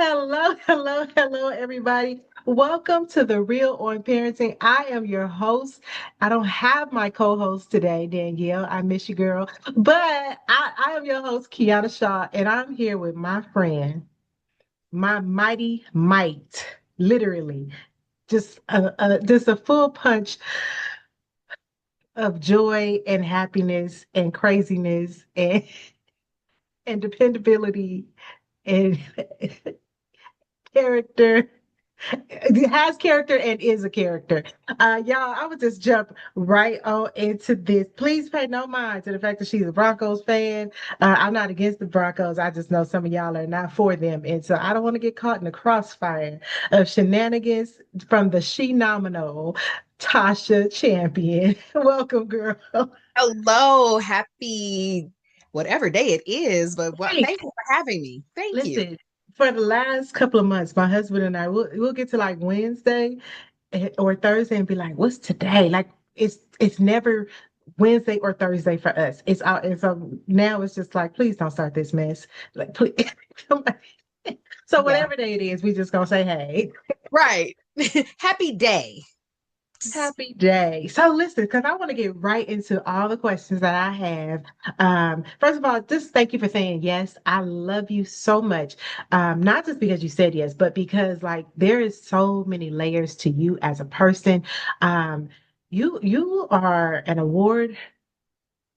Hello, hello, hello, everybody. Welcome to the Real on Parenting. I am your host. I don't have my co-host today, Danielle. I miss you, girl. But I am your host, Kiana Shaw, and I'm here with my friend, my mighty might, literally, just a full punch of joy and happiness and craziness and dependability and character. It has character and is a character. Y'all, I would just jump right on into this. Please pay no mind to the fact that she's a Broncos fan. I'm not against the Broncos. I just know some of y'all are not for them. And so I don't want to get caught in the crossfire of shenanigans from the she nominal Tasha Champion. Welcome, girl. Hello, happy whatever day it is, but Hey, thank you for having me. Thank you. listen, for the last couple of months, my husband and I we'll get to like Wednesday or Thursday and be like, "What's today?" Like it's never Wednesday or Thursday for us. It's out, and so now it's just like, please don't start this mess. Like, please. So Yeah, whatever day it is, we just gonna say, "Hey, right. Happy day. happy day." So listen, because I want to get right into all the questions that I have. First of all, just thank you for saying yes. I love you so much. Not just because you said yes, but because like there is so many layers to you as a person. Um, you are an award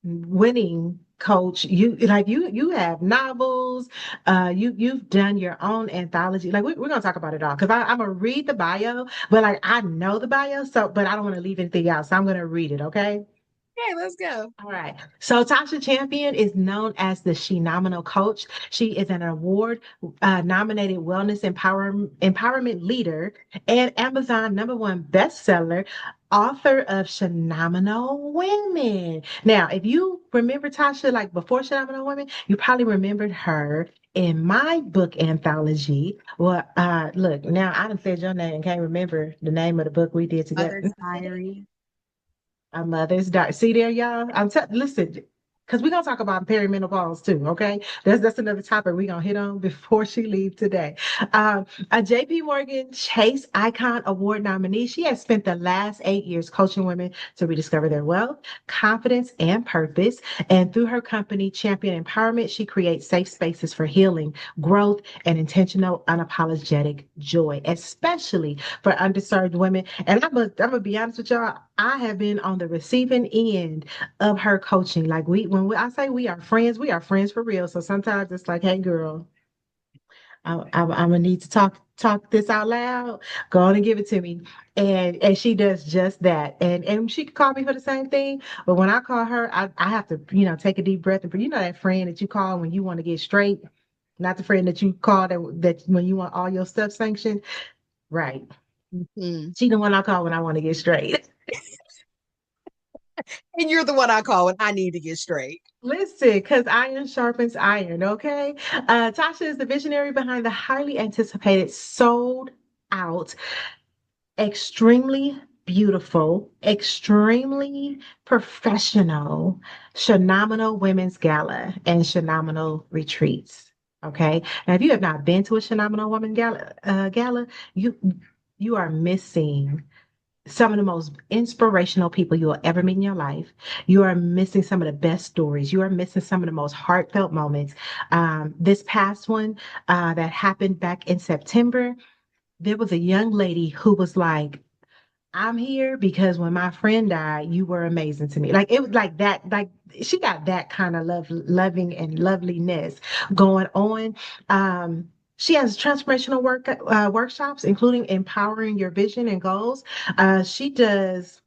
winning coach. You have novels. You've done your own anthology. Like we're gonna talk about it all because I'm gonna read the bio, but like I know the bio, so but I don't want to leave anything out, so I'm gonna read it. Okay. Okay, let's go. All right. So Tasha Champion is known as the She Nominal Coach. She is an award nominated empowerment leader and Amazon #1 bestseller, author of Phenomenal Women. Now, if you remember Tasha, like before Phenomenal Women, you probably remembered her in my book anthology. Well, look, now I done said your name and can't remember the name of the book we did together. Mother's Diary. A mother's daughter. See there, y'all. Listen, because we're gonna talk about perimenopause too. Okay, that's another topic we're gonna hit on before she leaves today. A J.P. Morgan Chase Icon Award nominee. She has spent the last 8 years coaching women to rediscover their wealth, confidence, and purpose. And through her company, Champion Empowerment, she creates safe spaces for healing, growth, and intentional, unapologetic joy, especially for underserved women. And I'm gonna be honest with y'all. I have been on the receiving end of her coaching. Like I say we are friends for real. So sometimes it's like, hey, girl, I'm gonna need to talk this out loud. Go on and give it to me. And she does just that. And she could call me for the same thing. But when I call her, I have to, take a deep breath and that friend that you call when you want to get straight, not the friend that you call that when you want all your stuff sanctioned. Right. Mhm. She the one I call when I want to get straight. And you're the one I call when I need to get straight. Listen, because iron sharpens iron, okay? Tasha is the visionary behind the highly anticipated, sold out, extremely beautiful, extremely professional, Phenomenal Women's Gala and Phenomenal Retreats. Okay. Now, if you have not been to a Phenomenal Woman Gala, you are missing some of the most inspirational people you will ever meet in your life. You are missing some of the best stories. You are missing some of the most heartfelt moments. This past one that happened back in September, there was a young lady who was like, I'm here because when my friend died, you were amazing to me. Like it was like that, like she got that kind of loving and loveliness going on. She has transformational workshops, including empowering your vision and goals. She does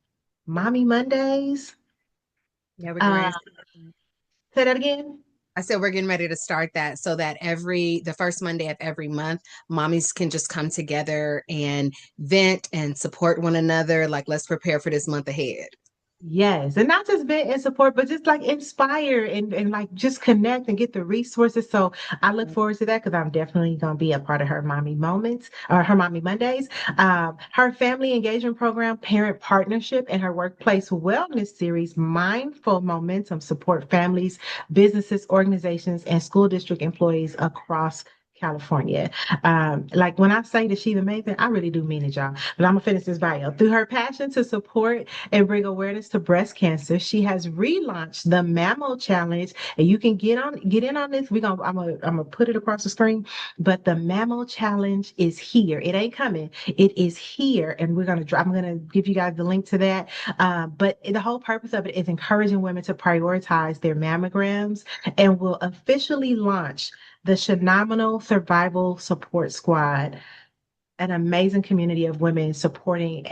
Mommy Mondays. Yeah, we're getting ready. Uh, Say that again. I said we're getting ready to start that so that the first Monday of every month, mommies can just come together and vent and support one another. Like, let's prepare for this month ahead. Yes, and not just vent and support, but just like inspire and like just connect and get the resources. So I look forward to that because I'm definitely gonna be a part of her mommy moments or her mommy Mondays. Her family engagement program, parent partnership, and her workplace wellness series, Mindful Momentum, support families, businesses, organizations, and school district employees across California. Like when I say that she's amazing, I really do mean it, y'all. But I'm gonna finish this bio. Through her passion to support and bring awareness to breast cancer, she has relaunched the Mammo Challenge, and you can get in on this. I'm gonna put it across the screen. But the Mammo Challenge is here. It ain't coming. It is here, and I'm gonna give you guys the link to that. But the whole purpose of it is encouraging women to prioritize their mammograms, and will officially launch the Phenomenal Survival Support Squad, an amazing community of women supporting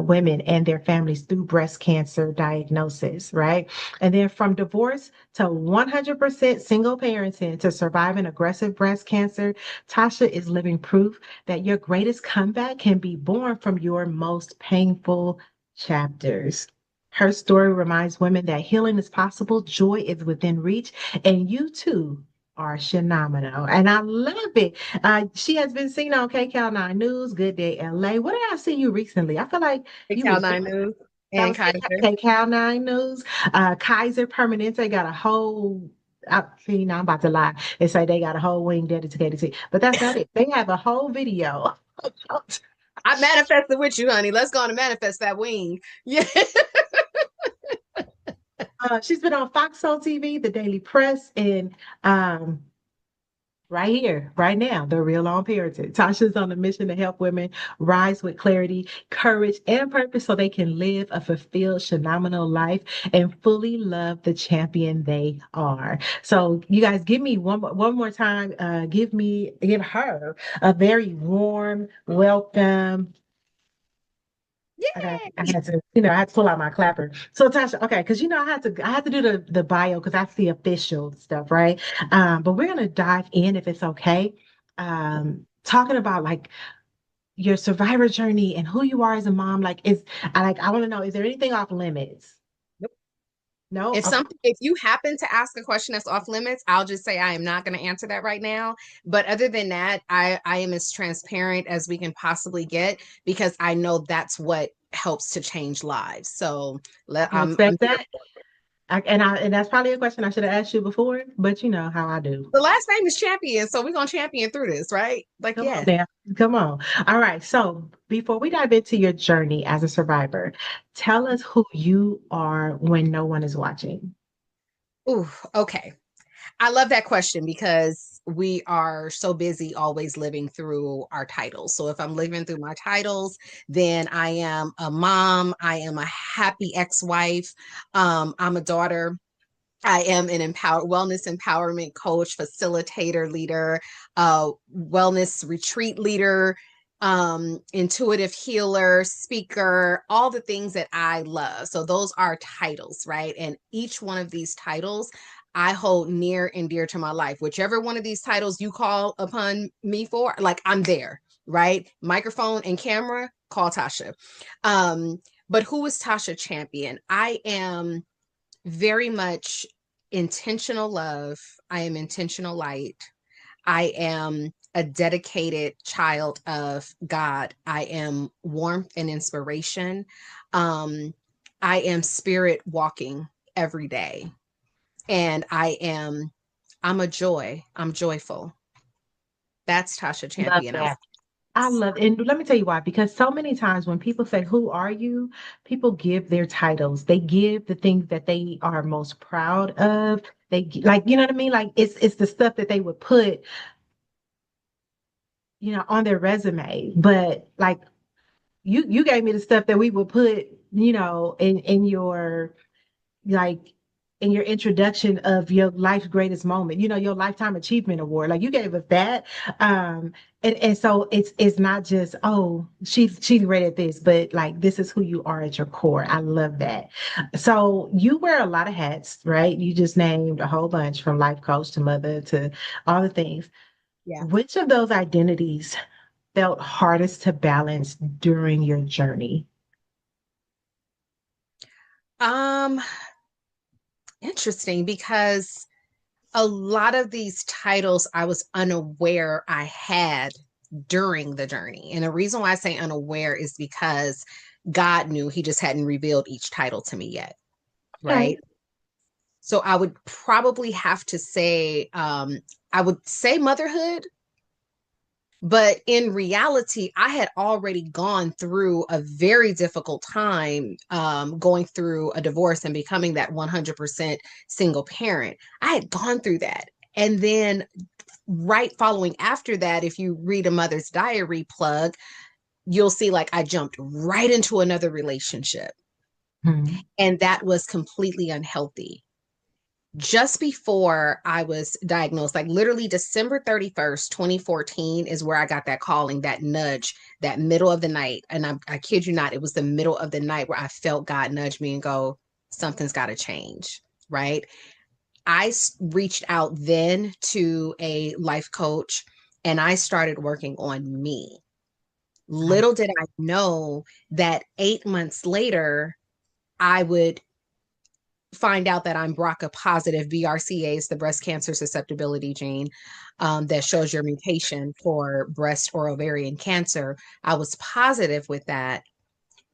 women and their families through breast cancer diagnosis, right? And then from divorce to 100% single parenting to surviving aggressive breast cancer, Tasha is living proof that your greatest comeback can be born from your most painful chapters. Her story reminds women that healing is possible, joy is within reach, and you too are phenomenal. And I love it. She has been seen on KCAL 9 News, Good Day LA. What did I see you recently? I feel like Big you Cal was 9 News that and was Kaiser. KCAL 9 News. Kaiser Permanente got a whole. See, now I'm about to lie and say they got a whole wing dedicated to, but that's not it. They have a whole video. I manifested with you, honey. Let's go on and manifest that wing. Yeah. She's been on Fox Soul TV, The Daily Press, and um, right here, right now, the real on parenting. Tasha's on a mission to help women rise with clarity, courage, and purpose so they can live a fulfilled, phenomenal life and fully love the champion they are. So, you guys, give me one more time. Give her a very warm welcome. I Yay. had to, I had to pull out my clapper. So Tasha, okay, because I had to do the bio because that's the official stuff, right? But we're gonna dive in if it's okay. Talking about like your survivor journey and who you are as a mom. I want to know, is there anything off limits? No? If Okay. something, if you happen to ask a question that's off limits, I'll just say I am not going to answer that right now. But other than that, I am as transparent as we can possibly get because I know that's what helps to change lives. So I can I'm expect here that. for it. And that's probably a question I should have asked you before, but you know how I do. The last name is Champion, so we're gonna champion through this, right? Like, Come on yeah. now. Come on. All right. So before we dive into your journey as a survivor, tell us who you are when no one is watching. Ooh, okay. I love that question because we are so busy always living through our titles. So if I'm living through my titles, then I am a mom, I am a happy ex-wife, I'm a daughter. I am an wellness empowerment coach, facilitator, leader, wellness retreat leader, intuitive healer, speaker, all the things that I love. So those are titles, right? And each one of these titles I hold near and dear to my life. Whichever one of these titles you call upon me for, like I'm there, right? Microphone and camera, call Tasha. But who is Tasha Champion? I am very much intentional love. I am intentional light. I am a dedicated child of God. I am warmth and inspiration. Um, I am spirit walking every day. And I'm a joy. I'm joyful. That's Tasha Love Champion. that. I love, and let me tell you why, because so many times when people say, "Who are you?" people give their titles. They give the things that they are most proud of. Like, you know what I mean? Like it's the stuff that they would put, on their resume. But like you gave me the stuff that we would put, in your like in your introduction of your life's greatest moment, your lifetime achievement award. Like you gave us that. And so it's not just, oh, she's great at this, but like this is who you are at your core. I love that. So you wear a lot of hats, right? You just named a whole bunch, from life coach to mother to all the things. Yeah. Which of those identities felt hardest to balance during your journey? Um, Interesting because a lot of these titles I was unaware I had during the journey. And the reason why I say unaware is because God knew, He just hadn't revealed each title to me yet. Okay. Right. So I would probably have to say, I would say motherhood, But in reality, I had already gone through a very difficult time, going through a divorce and becoming that 100% single parent. I had gone through that. And then, right following after that, if you read a mother's diary plug, you'll see like I jumped right into another relationship. Mhm. And that was completely unhealthy. Just before I was diagnosed, like literally December 31st, 2014, is where I got that calling, that nudge, that middle of the night. And I kid you not, it was the middle of the night where I felt God nudge me and go, something's got to change. Right. Reached out then to a life coach and I started working on me. Okay. Little did I know that 8 months later, I would find out that I'm BRCA positive. BRCA is the breast cancer susceptibility gene, that shows your mutation for breast or ovarian cancer. I was positive with that.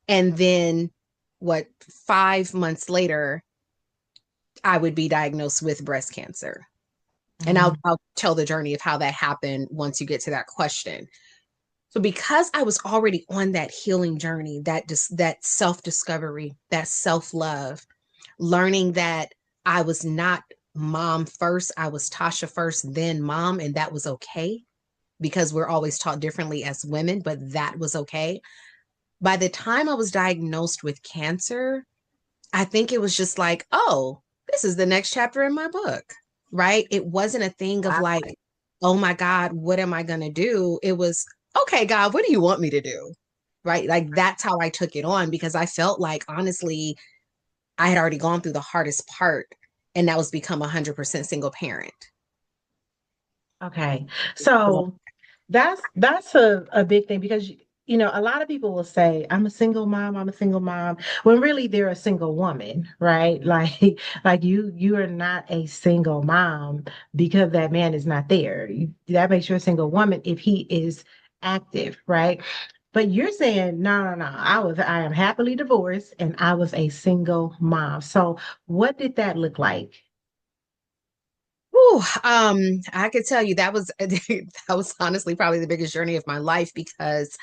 And then, what, 5 months later, I would be diagnosed with breast cancer. And Mhm. I'll tell the journey of how that happened once you get to that question. So because I was already on that healing journey, that self-discovery, that self-love, learning that I was not mom first, I was Tasha first, then mom, and that was okay because we're always taught differently as women, but that was okay. By the time I was diagnosed with cancer, I think it was just like, oh, this is the next chapter in my book, right? It wasn't a thing of Wow. like, oh my God, what am I going to do? It was, okay, God, what do you want me to do? Right. Like that's how I took it on because I felt like, honestly, I had already gone through the hardest part, and that was become 100% single parent. Okay. So that's a big thing because a lot of people will say I'm a single mom when really they're a single woman, right? Like you are not a single mom because that man is not there. That makes you a single woman if he is active, right? But you're saying no, no, no. I am happily divorced and I was a single mom. So what did that look like? Whew, I could tell you that was that was honestly probably the biggest journey of my life because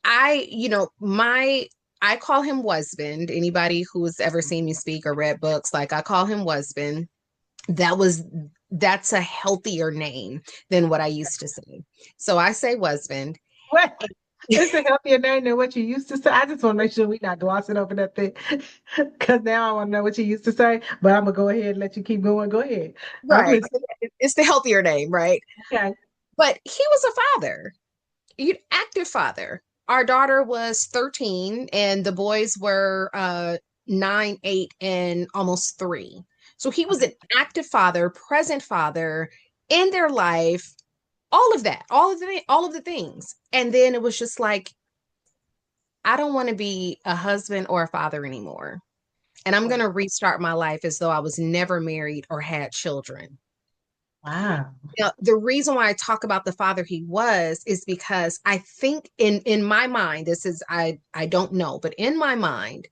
I call him husband. Anybody who's ever seen me speak or read books, like I call him husband. That was that's a healthier name than what I used to say. So I say husband. What? It's a healthier name than what you used to say. I just want to make sure we're not glossing over that thing. Because now I want to know what you used to say, but I'm going to go ahead and let you keep going. Go ahead. I'm Right. listening. It's the healthier name, right? Okay. But he was a father, active father. Our daughter was 13 and the boys were 9, 8, and almost 3. So he was Okay. an active father, present father in their life, all of that, all of the things. And then it was just like, I don't want to be a husband or a father anymore. And I'm going to restart my life as though I was never married or had children. Wow. Now, the reason why I talk about the father he was is because I think in my mind, this is I don't know, but in my mind,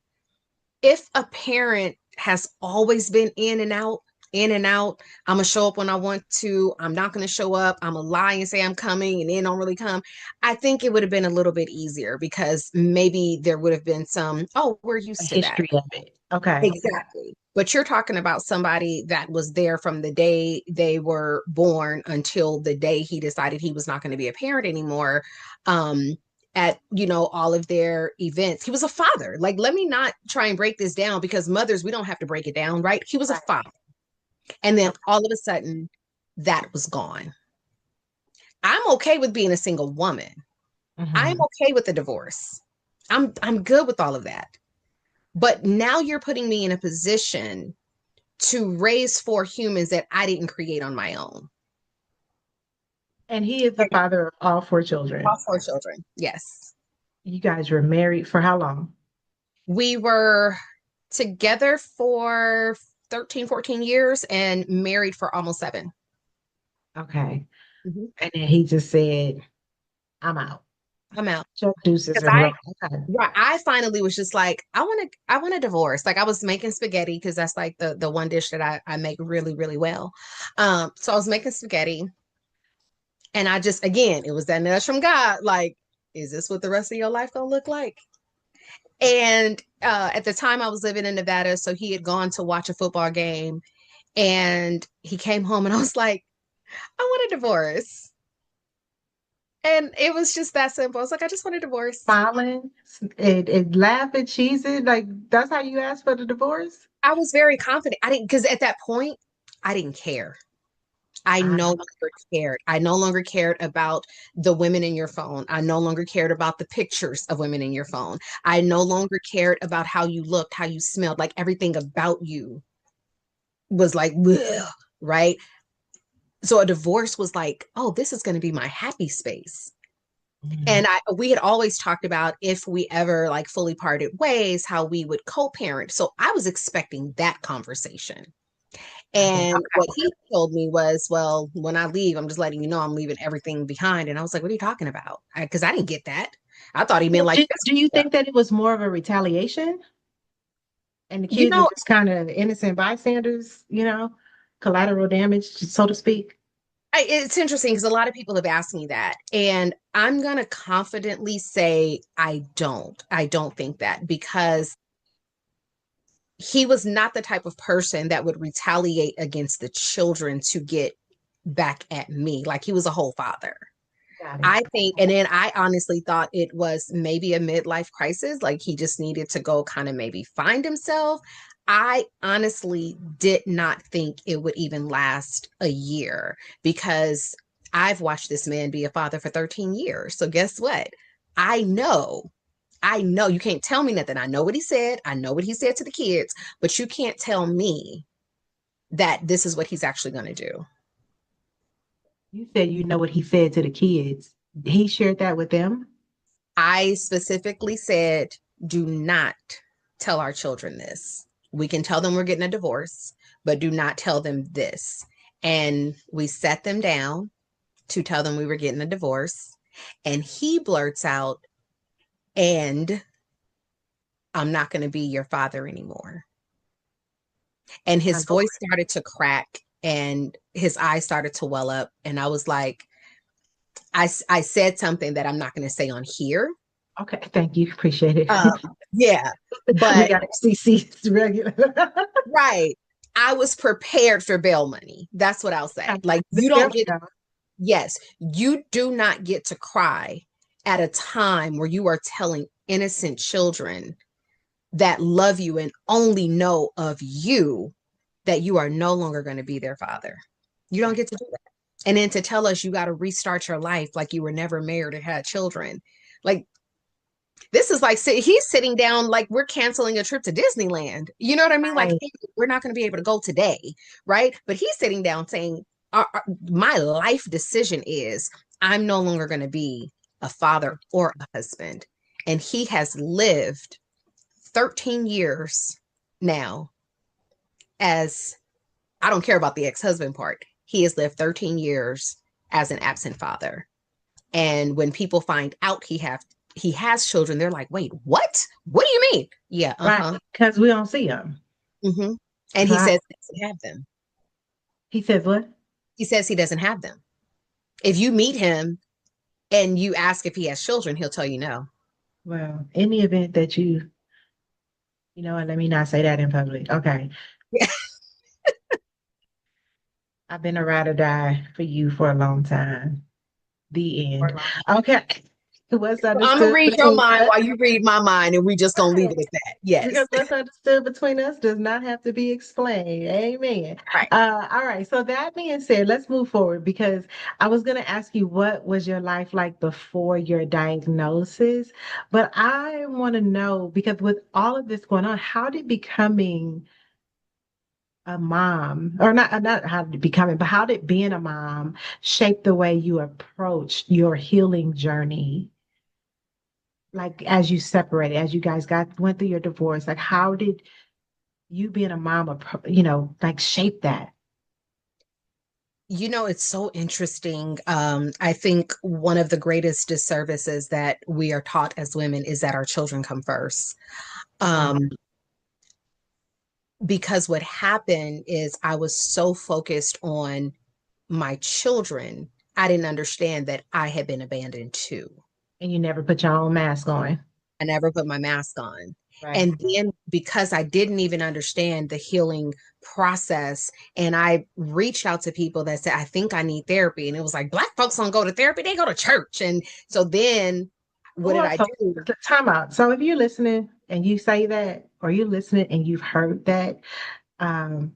if a parent has always been in and out, I'm gonna show up when I want to, I'm not gonna show up, I'm gonna lie and say I'm coming and then don't really come. I think it would have been a little bit easier because maybe there would have been some, oh, we're A used to that. history of it. Okay. Exactly. But you're talking about somebody that was there from the day they were born until the day he decided he was not going to be a parent anymore. Um, at all of their events, he was a father. Like, let me not try and break this down because mothers, we don't have to break it down, right? He was a Right. father, and then Okay. all of a sudden, that was gone. I'm okay with being a single woman. I'm Mhm. okay with the divorce. I'm good with all of that. But now you're putting me in a position to raise 4 humans that I didn't create on my own. And he is the father of all 4 children. All 4 children. Yes. You guys were married for how long? We were together for 13, 14 years and married for almost 7. Okay. Mhm. And then he just said, I'm out. I'm out. Chuck deuces Because and run. Okay. I finally was just like, I want a divorce. Like I was making spaghetti because that's like the one dish that I make really, really well. So I was making spaghetti And I just, again, it was that nudge from God, like, is this what the rest of your life gonna look like? And at the time I was living in Nevada, so he had gone to watch a football game and he came home and I was like, I want a divorce. And it was just that simple. I was like, I just want a divorce. Smiling and laughing, cheesing, like that's how you ask for the divorce? I was very confident. I didn't, because at that point, I didn't care. I I no know. longer cared. I no longer cared about the women in your phone. I no longer cared about the pictures of women in your phone. I no longer cared about how you looked, how you smelled, like everything about you was like, bleh, right? So a divorce was like, oh, this is going to be my happy space. Mhm. And we had always talked about if we ever like fully parted ways, how we would co-parent. So I was expecting that conversation. Got it. And what Okay. he told me was, well, when I leave, I'm just letting you know I'm leaving everything behind. And I was like, what are you talking about? Because I didn't get that. I thought he meant Well, like, do you think that it was more of a retaliation and the you kids were know, just kind of innocent bystanders, collateral damage, so to speak? it's interesting because a lot of people have asked me that. And I'm going to confidently say I don't. I don't think that because he was not the type of person that would retaliate against the children to get back at me. Like he was a whole father. Got it. I think, and then I honestly thought it was maybe a midlife crisis. Like he just needed to go kind of maybe find himself. I honestly did not think it would even last a year because I've watched this man be a father for 13 years. So guess what? I know. I know you can't tell me nothing. I know what he said. I know what he said to the kids, but you can't tell me that this is what he's actually going to do. You said you know what he said to the kids. He shared that with them? I specifically said, do not tell our children this. We can tell them we're getting a divorce, but do not tell them this. And we sat them down to tell them we were getting a divorce. And he blurts out, and I'm not going to be your father anymore. And My his Lord. voice started to crack and his eyes started to well up. And I was like, I said something that I'm not going to say on here. Okay, thank you. Appreciate it. Um, yeah, We but got FCC's regular. right. I was prepared for bail money. That's what I'll say. Like, you There don't we get, go. yes, you do not get to cry at a time where you are telling innocent children that love you and only know of you that you are no longer going to be their father. You don't get to do that. And then to tell us you got to restart your life like you were never married or had children. Like, this is like he's sitting down like we're canceling a trip to Disneyland. You know what I mean? Like, Right. hey, we're not going to be able to go today, right? But he's sitting down saying, "My life decision is I'm no longer going to be a father or a husband," and he has lived 13 years now as I don't care about the ex-husband part. He has lived 13 years as an absent father. And when people find out he has children, they're like, "Wait, what? What do you mean?" Yeah, Right. uh-huh. Because we don't see him. Hmm. And he Right. says he doesn't have them. He says what? He says he doesn't have them. If you meet him and you ask if he has children, he'll tell you no. Well, in the event that you know what, let me not say that in public. Okay. I've been a ride or die for you for a long time. The end. Okay. What's I'm gonna understood read your between mind us? while you read my mind, and we just gonna leave Right. it at that. Yes. Because what's understood between us does not have to be explained. Amen. Right. All right. So that being said, let's move forward because I was going to ask you what was your life like before your diagnosis, but I want to know because with all of this going on, how did becoming a mom, or not how did becoming, but how did being a mom shape the way you approach your healing journey? Like as you separated, as you guys went through your divorce, like how did you being a mom, like shape that? You know, it's so interesting. I think one of the greatest disservices that we are taught as women is that our children come first. Right. Um, because what happened is I was so focused on my children I didn't understand that I had been abandoned too. And you never put your own mask on. I never put my mask on. Right. And then because I didn't even understand the healing process, and I reached out to people that said, I think I need therapy. And it was like, Black folks don't go to therapy, they go to church. And so then what did Well, I so do? time out. So if you're listening and you say that, or you're listening and you've heard that, um,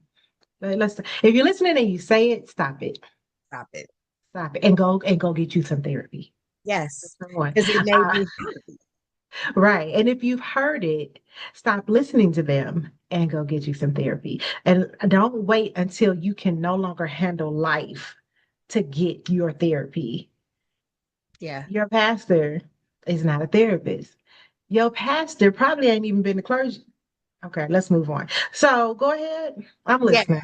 let's if you're listening and you say it, stop it. Stop it. Stop it and go get you some therapy. Yes, That's number one. because it made me happy. Right. And if you've heard it, stop listening to them and go get you some therapy. And don't wait until you can no longer handle life to get your therapy. Yeah. Your pastor is not a therapist. Your pastor probably ain't even been to clergy. Okay, let's move on. So go ahead. I'm Yeah. listening.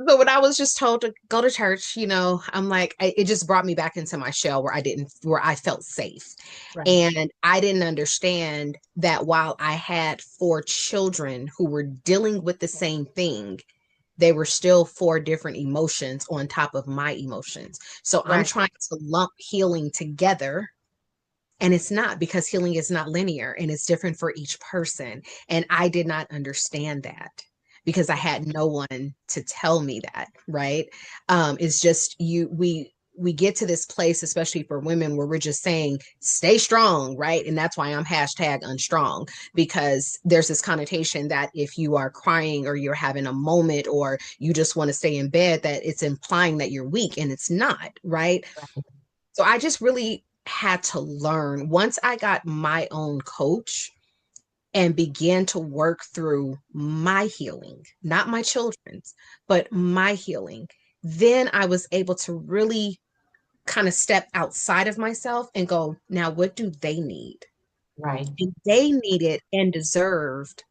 So when I was just told to go to church, I'm like, it just brought me back into my shell where I felt safe. Right. And I didn't understand that while I had four children who were dealing with the same thing, they were still four different emotions on top of my emotions. So I'm Right. trying to lump healing together. And it's not, because healing is not linear and it's different for each person. And I did not understand that because I had no one to tell me that, right? It's just we get to this place, especially for women, where we're just saying, stay strong, right? And that's why I'm hashtag unstrong, because there's this connotation that if you are crying or you're having a moment or you just want to stay in bed, that it's implying that you're weak, and it's not, right? So I just really had to learn once I got my own coach and began to work through my healing, not my children's, but my healing. Then I was able to really kind of step outside of myself and go, now what do they need? Right. And they needed and deserved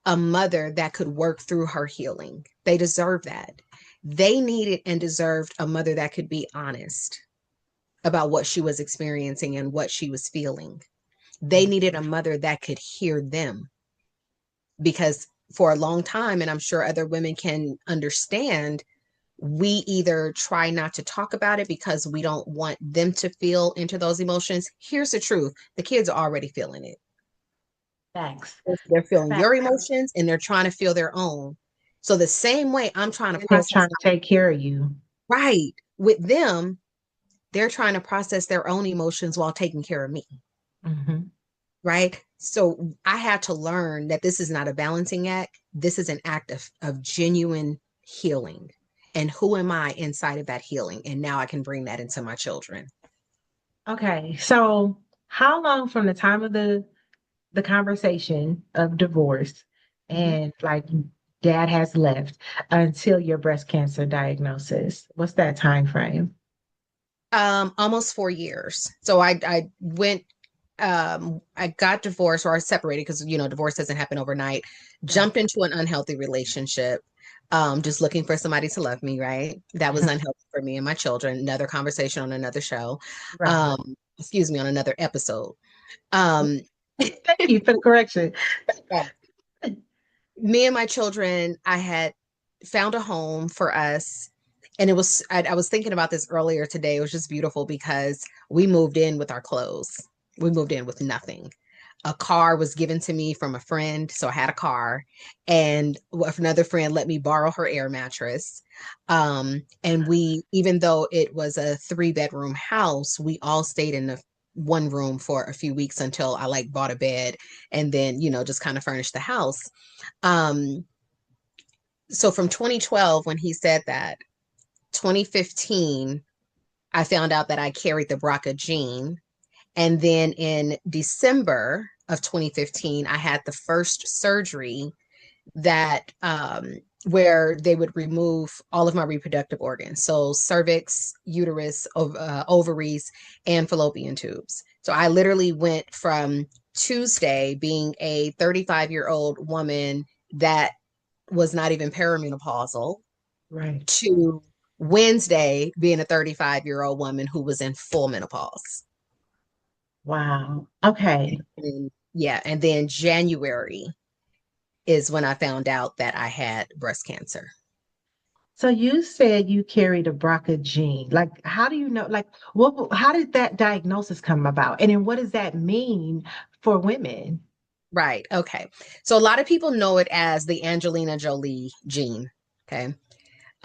a mother that could work through her healing. They deserve that. They needed and deserved a mother that could be honest about what she was experiencing and what she was feeling. They needed a mother that could hear them, because for a long time, and I'm sure other women can understand, we either try not to talk about it because we don't want them to feel into those emotions. Here's the truth: the kids are already feeling it. Facts. They're feeling your Facts. emotions and they're trying to feel their own. So, the same way I'm trying to And they're process, trying to take care of you. right, with them, they're trying to process their own emotions while taking care of me. Hmm. Right? So I had to learn that this is not a balancing act. This is an act of genuine healing. And who am I inside of that healing? And now I can bring that into my children. Okay. So how long from the time of the conversation of divorce Mhm. and like dad has left until your breast cancer diagnosis? What's that time frame? Almost 4 years. So I went, I got divorced, or I separated, because divorce doesn't happen overnight. Right. Jumped into an unhealthy relationship, just looking for somebody to love me, right? That was Mhm. unhealthy for me and my children. Another conversation on another show. Right. Excuse me, on another episode. Um, Thank you for the correction. Me and my children, I had found a home for us. And I was thinking about this earlier today. It was just beautiful because we moved in with our clothes. We moved in with nothing. A car was given to me from a friend, so I had a car, and another friend let me borrow her air mattress. And we, even though it was a 3 bedroom house, we all stayed in the one room for a few weeks until I like bought a bed, and then just kind of furnished the house. Um, so from 2012, when he said that, 2015, I found out that I carried the BRCA gene. And then in December of 2015, I had the first surgery that where they would remove all of my reproductive organs. So cervix, uterus, ovaries, and fallopian tubes. So I literally went from Tuesday being a 35-year-old woman that was not even perimenopausal Right. to Wednesday being a 35-year-old woman who was in full menopause. Wow. Okay. And yeah, and then January is when I found out that I had breast cancer. So you said you carried a BRCA gene. Like, how do you know? Like, how did that diagnosis come about? And then what does that mean for women? Right. Okay. So a lot of people know it as the Angelina Jolie gene. Okay.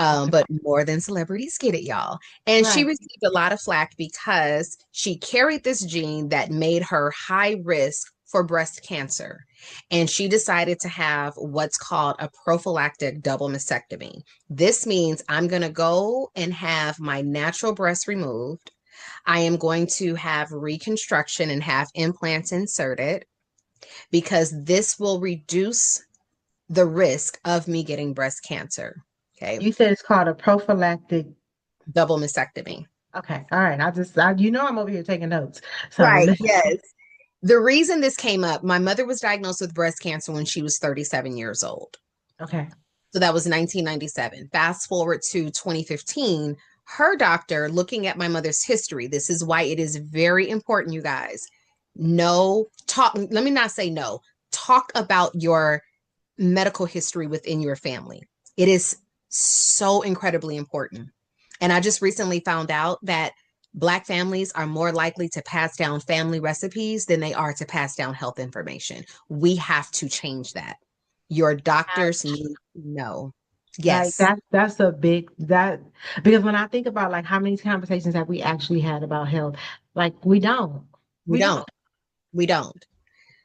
Okay. But more than celebrities get it, y'all. And she Right. received a lot of flack because she carried this gene that made her high risk for breast cancer. And she decided to have what's called a prophylactic double mastectomy. This means I'm going to go and have my natural breast removed. I am going to have reconstruction and have implants inserted because this will reduce the risk of me getting breast cancer. Okay. You said it's called a prophylactic. Double mastectomy. Okay. All right. I'm over here taking notes. So, Right. Yes. The reason this came up, my mother was diagnosed with breast cancer when she was 37 years old. okay. So that was 1997. Fast forward to 2015, her doctor, looking at my mother's history, this is why it is very important, you guys. No, talk, let me not say no, talk about your medical history within your family. It is so incredibly important. And I just recently found out that Black families are more likely to pass down family recipes than they are to pass down health information. We have to change that. Your doctors need to know. Like Yes, that's a big that because when I think about like how many conversations have we actually had about health, like we don't. we We don't. don't. We don't.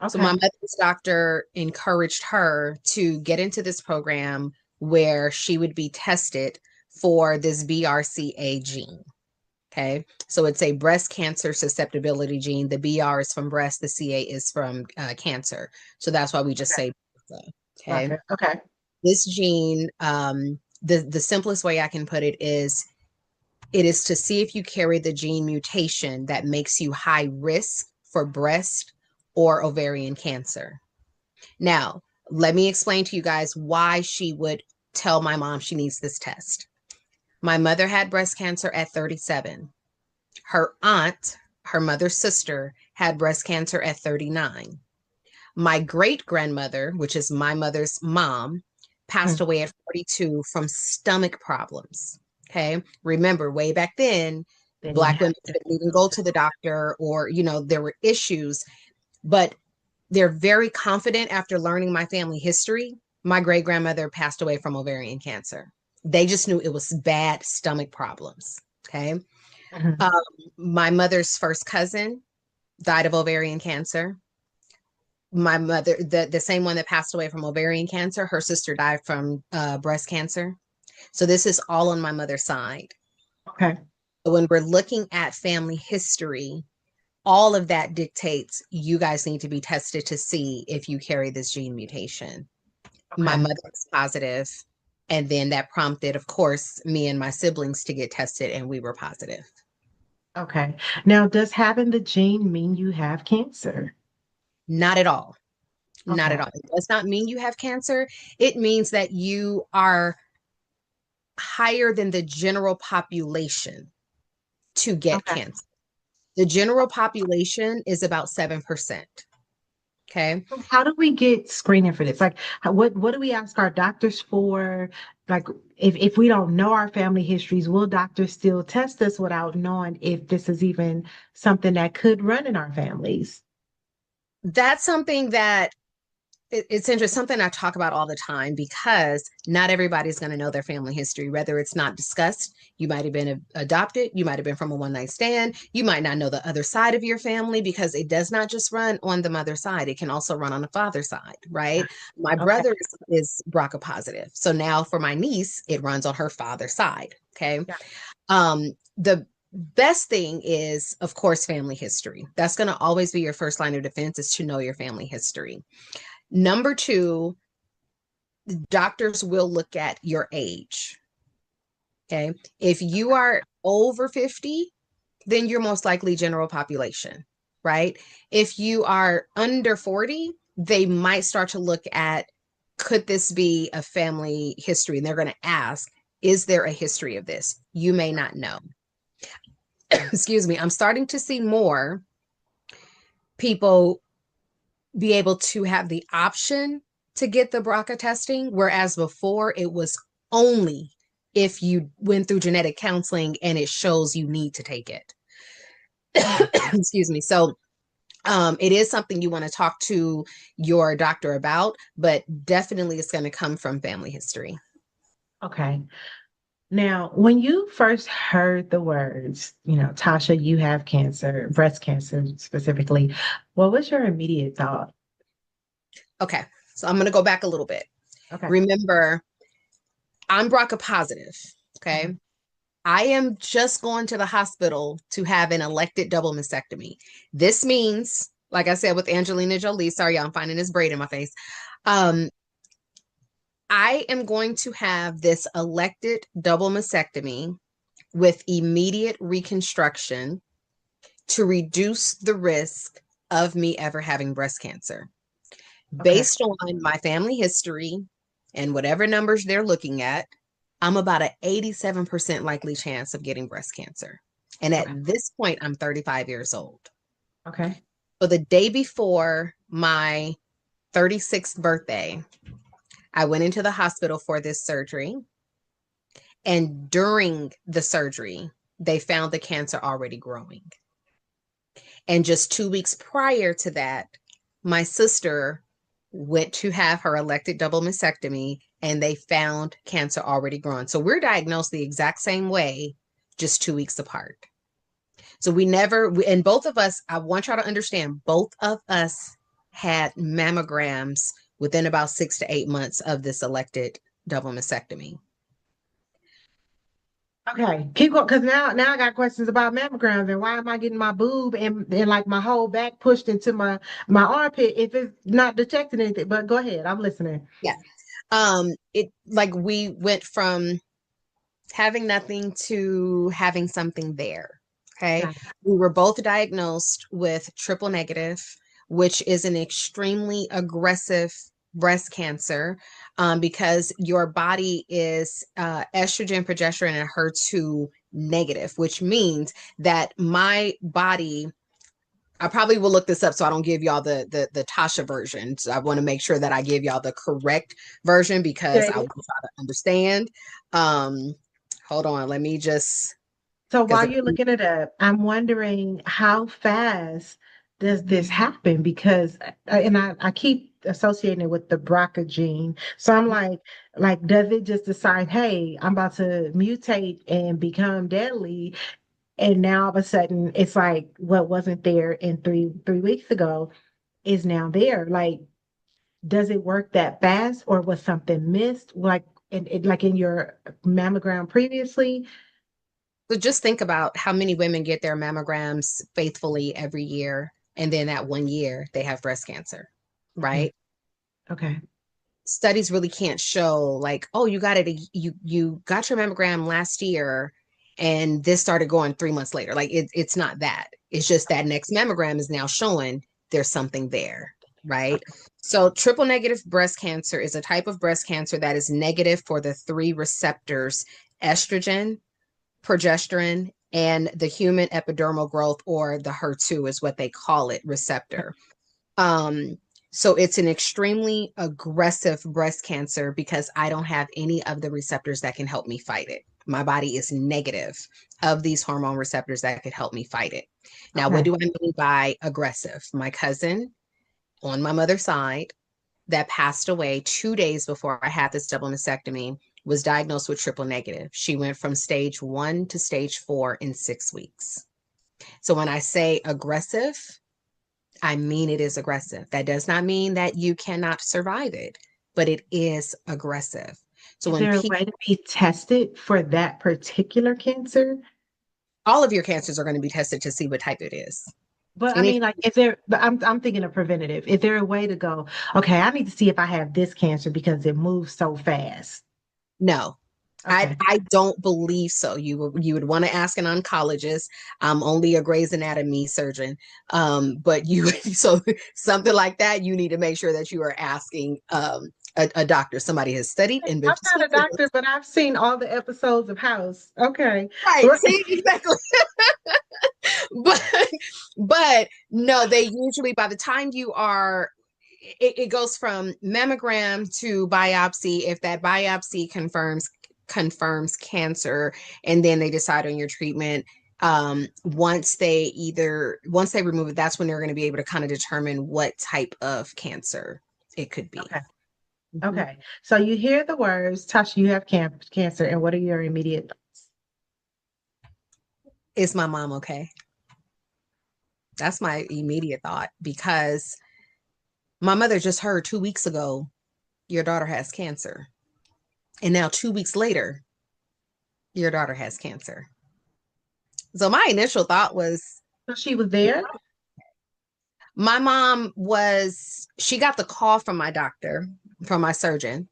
So my Okay. mother's doctor encouraged her to get into this program where she would be tested for this BRCA gene. Okay. So it's a breast cancer susceptibility gene. The BR is from breast, the CA is from cancer. So that's why we just Okay. say BRCA. Okay. Okay. Okay. This gene, the simplest way I can put it is to see if you carry the gene mutation that makes you high risk for breast or ovarian cancer. Now, let me explain to you guys why she would tell my mom she needs this test. My mother had breast cancer at 37. Her aunt, her mother's sister, had breast cancer at 39. My great grandmother, which is my mother's mom, passed Mm. away at 42 from stomach problems. Okay. Remember, way back then, They didn't Black have women to couldn't even go go to. to the doctor or, there were issues, but they're very confident after learning my family history. My great grandmother passed away from ovarian cancer. They just knew it was bad stomach problems. Okay. Mhm. Um, my mother's first cousin died of ovarian cancer. My mother, the same one that passed away from ovarian cancer, her sister died from breast cancer. So this is all on my mother's side. Okay. When we're looking at family history, all of that dictates you guys need to be tested to see if you carry this gene mutation. My Okay. mother was positive, and then that prompted, of course, me and my siblings to get tested, and we were positive. Okay. Now, does having the gene mean you have cancer? Not at all. Not at Okay. all. It does not mean you have cancer. It means that you are higher than the general population to get Okay. cancer. The general population is about 7%. Okay. So how do we get screening for this? Like, what do we ask our doctors for? Like, if we don't know our family histories, will doctors still test us without knowing if this is even something that could run in our families? That's something that it's interesting, something I talk about all the time because not everybody's going to know their family history, whether it's not discussed. You might have been adopted, you might have been from a one night stand, you might not know the other side of your family because it does not just run on the mother side, it can also run on the father side, right? My Okay. brother is BRCA positive. So now for my niece, it runs on her father's side. Okay. Yeah. The best thing is, of course, family history. That's going to always be your first line of defense is to know your family history. Number two, doctors will look at your age. Okay. If you are over 50, then you're most likely general population, right? If you are under 40, they might start to look at could this be a family history? And they're going to ask, is there a history of this? You may not know. Excuse me. I'm starting to see more people be able to have the option to get the BRCA testing, whereas before it was only if you went through genetic counseling and it shows you need to take it. Excuse me. So it is something you want to talk to your doctor about, but definitely it's going to come from family history. Okay. Now, when you first heard the words, Tasha, you have cancer, breast cancer specifically, what was your immediate thought? Okay. So I'm going to go back a little bit. Okay. Remember, I'm BRCA positive. Okay. Mhm. I am just going to the hospital to have an elected double mastectomy. This means, like I said with Angelina Jolie, sorry, I'm finding this braid in my face. Um, I am going to have this elected double mastectomy with immediate reconstruction to reduce the risk of me ever having breast cancer. Okay. Based on my family history and whatever numbers they're looking at, I'm about an 87% likely chance of getting breast cancer. And at Okay. this point, I'm 35 years old. Okay. So the day before my 36th birthday, I went into the hospital for this surgery. And during the surgery, they found the cancer already growing. And just 2 weeks prior to that, my sister went to have her elected double mastectomy and they found cancer already growing. So we're diagnosed the exact same way, just 2 weeks apart. So and both of us, I want y'all to understand, both of us had mammograms within about 6 to 8 months of this elected double mastectomy. Okay. Keep going, because now I got questions about mammograms and why am I getting my boob and like my whole back pushed into my armpit if it's not detecting anything. But go ahead, I'm listening. Yeah. It like we went from having nothing to having something there. Okay. Got We were both diagnosed with triple negative, which is an extremely aggressive breast cancer because your body is estrogen, progesterone, and HER2 negative, which means that my body, I probably will look this up so I don't give y'all the Tasha version. So I want to make sure that I give y'all the correct version because I it. want y'all to understand. Um, hold on, let me just So because while you're looking it up, I'm wondering how fast does this happen? Because and I keep associating it with the BRCA gene. So I'm like, does it just decide, hey, I'm about to mutate and become deadly, and now all of a sudden it's like what wasn't there in three weeks ago is now there. Like, does it work that fast, or was something missed? Like in your mammogram previously? so just think about how many women get their mammograms faithfully every year, and then that 1 year they have breast cancer, Okay. right? Okay. Studies really can't show like, oh, you got your mammogram last year and this started going 3 months later. Like it's not that. It's just that next mammogram is now showing there's something there, right? So triple negative breast cancer is a type of breast cancer that is negative for the three receptors: estrogen, progesterone, and the human epidermal growth, or the HER2 is what they call it, receptor. Um, so it's an extremely aggressive breast cancer because I don't have any of the receptors that can help me fight it. My body is negative of these hormone receptors that could help me fight it. Now, what Okay. do I mean by aggressive? My cousin on my mother's side that passed away 2 days before I had this double mastectomy was diagnosed with triple negative. She went from stage 1 to stage 4 in 6 weeks. So when I say aggressive, I mean it is aggressive. That does not mean that you cannot survive it, but it is aggressive. So Is when there a people, way to be tested for that particular cancer? all of your cancers are going to be tested to see what type it is. But I Any mean, like, but I'm thinking of preventative. Is there a way to go, okay, I need to see if I have this cancer because it moves so fast? No, Okay. I don't believe so. You would want to ask an oncologist. I'm only a Grey's Anatomy surgeon, but you so something like that. You need to make sure that you are asking a doctor, somebody has studied and been I'm to not school a for doctor, this. but I've seen all the episodes of House. Okay. Right? See exactly. but but no, they usually by the time you are it goes from mammogram to biopsy. If that biopsy confirms confirms cancer, and then they decide on your treatment. Once they remove it, that's when they're going to be able to kind of determine what type of cancer it could be. Okay. Mhm. Okay. So you hear the words, Tasha, you have cancer, and what are your immediate thoughts? Is my mom okay? That's my immediate thought, because my mother just heard 2 weeks ago, your daughter has cancer. And now 2 weeks later, your daughter has cancer. So my initial thought was, So she was there? my mom was, she got the call from my doctor, from my surgeon,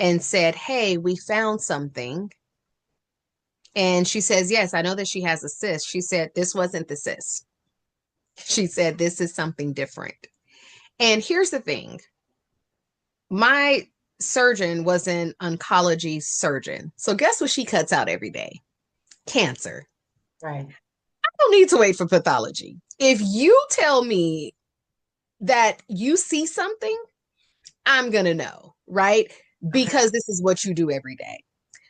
and said, "Hey, we found something." And she says, "Yes, I know that she has a cyst." She said, "This wasn't the cyst." She said, "This is something different." And here's the thing, my surgeon was an oncology surgeon. So guess what she cuts out every day? Cancer. Right. I don't need to wait for pathology. If you tell me that you see something, I'm going to know, right? Okay. Because this is what you do every day.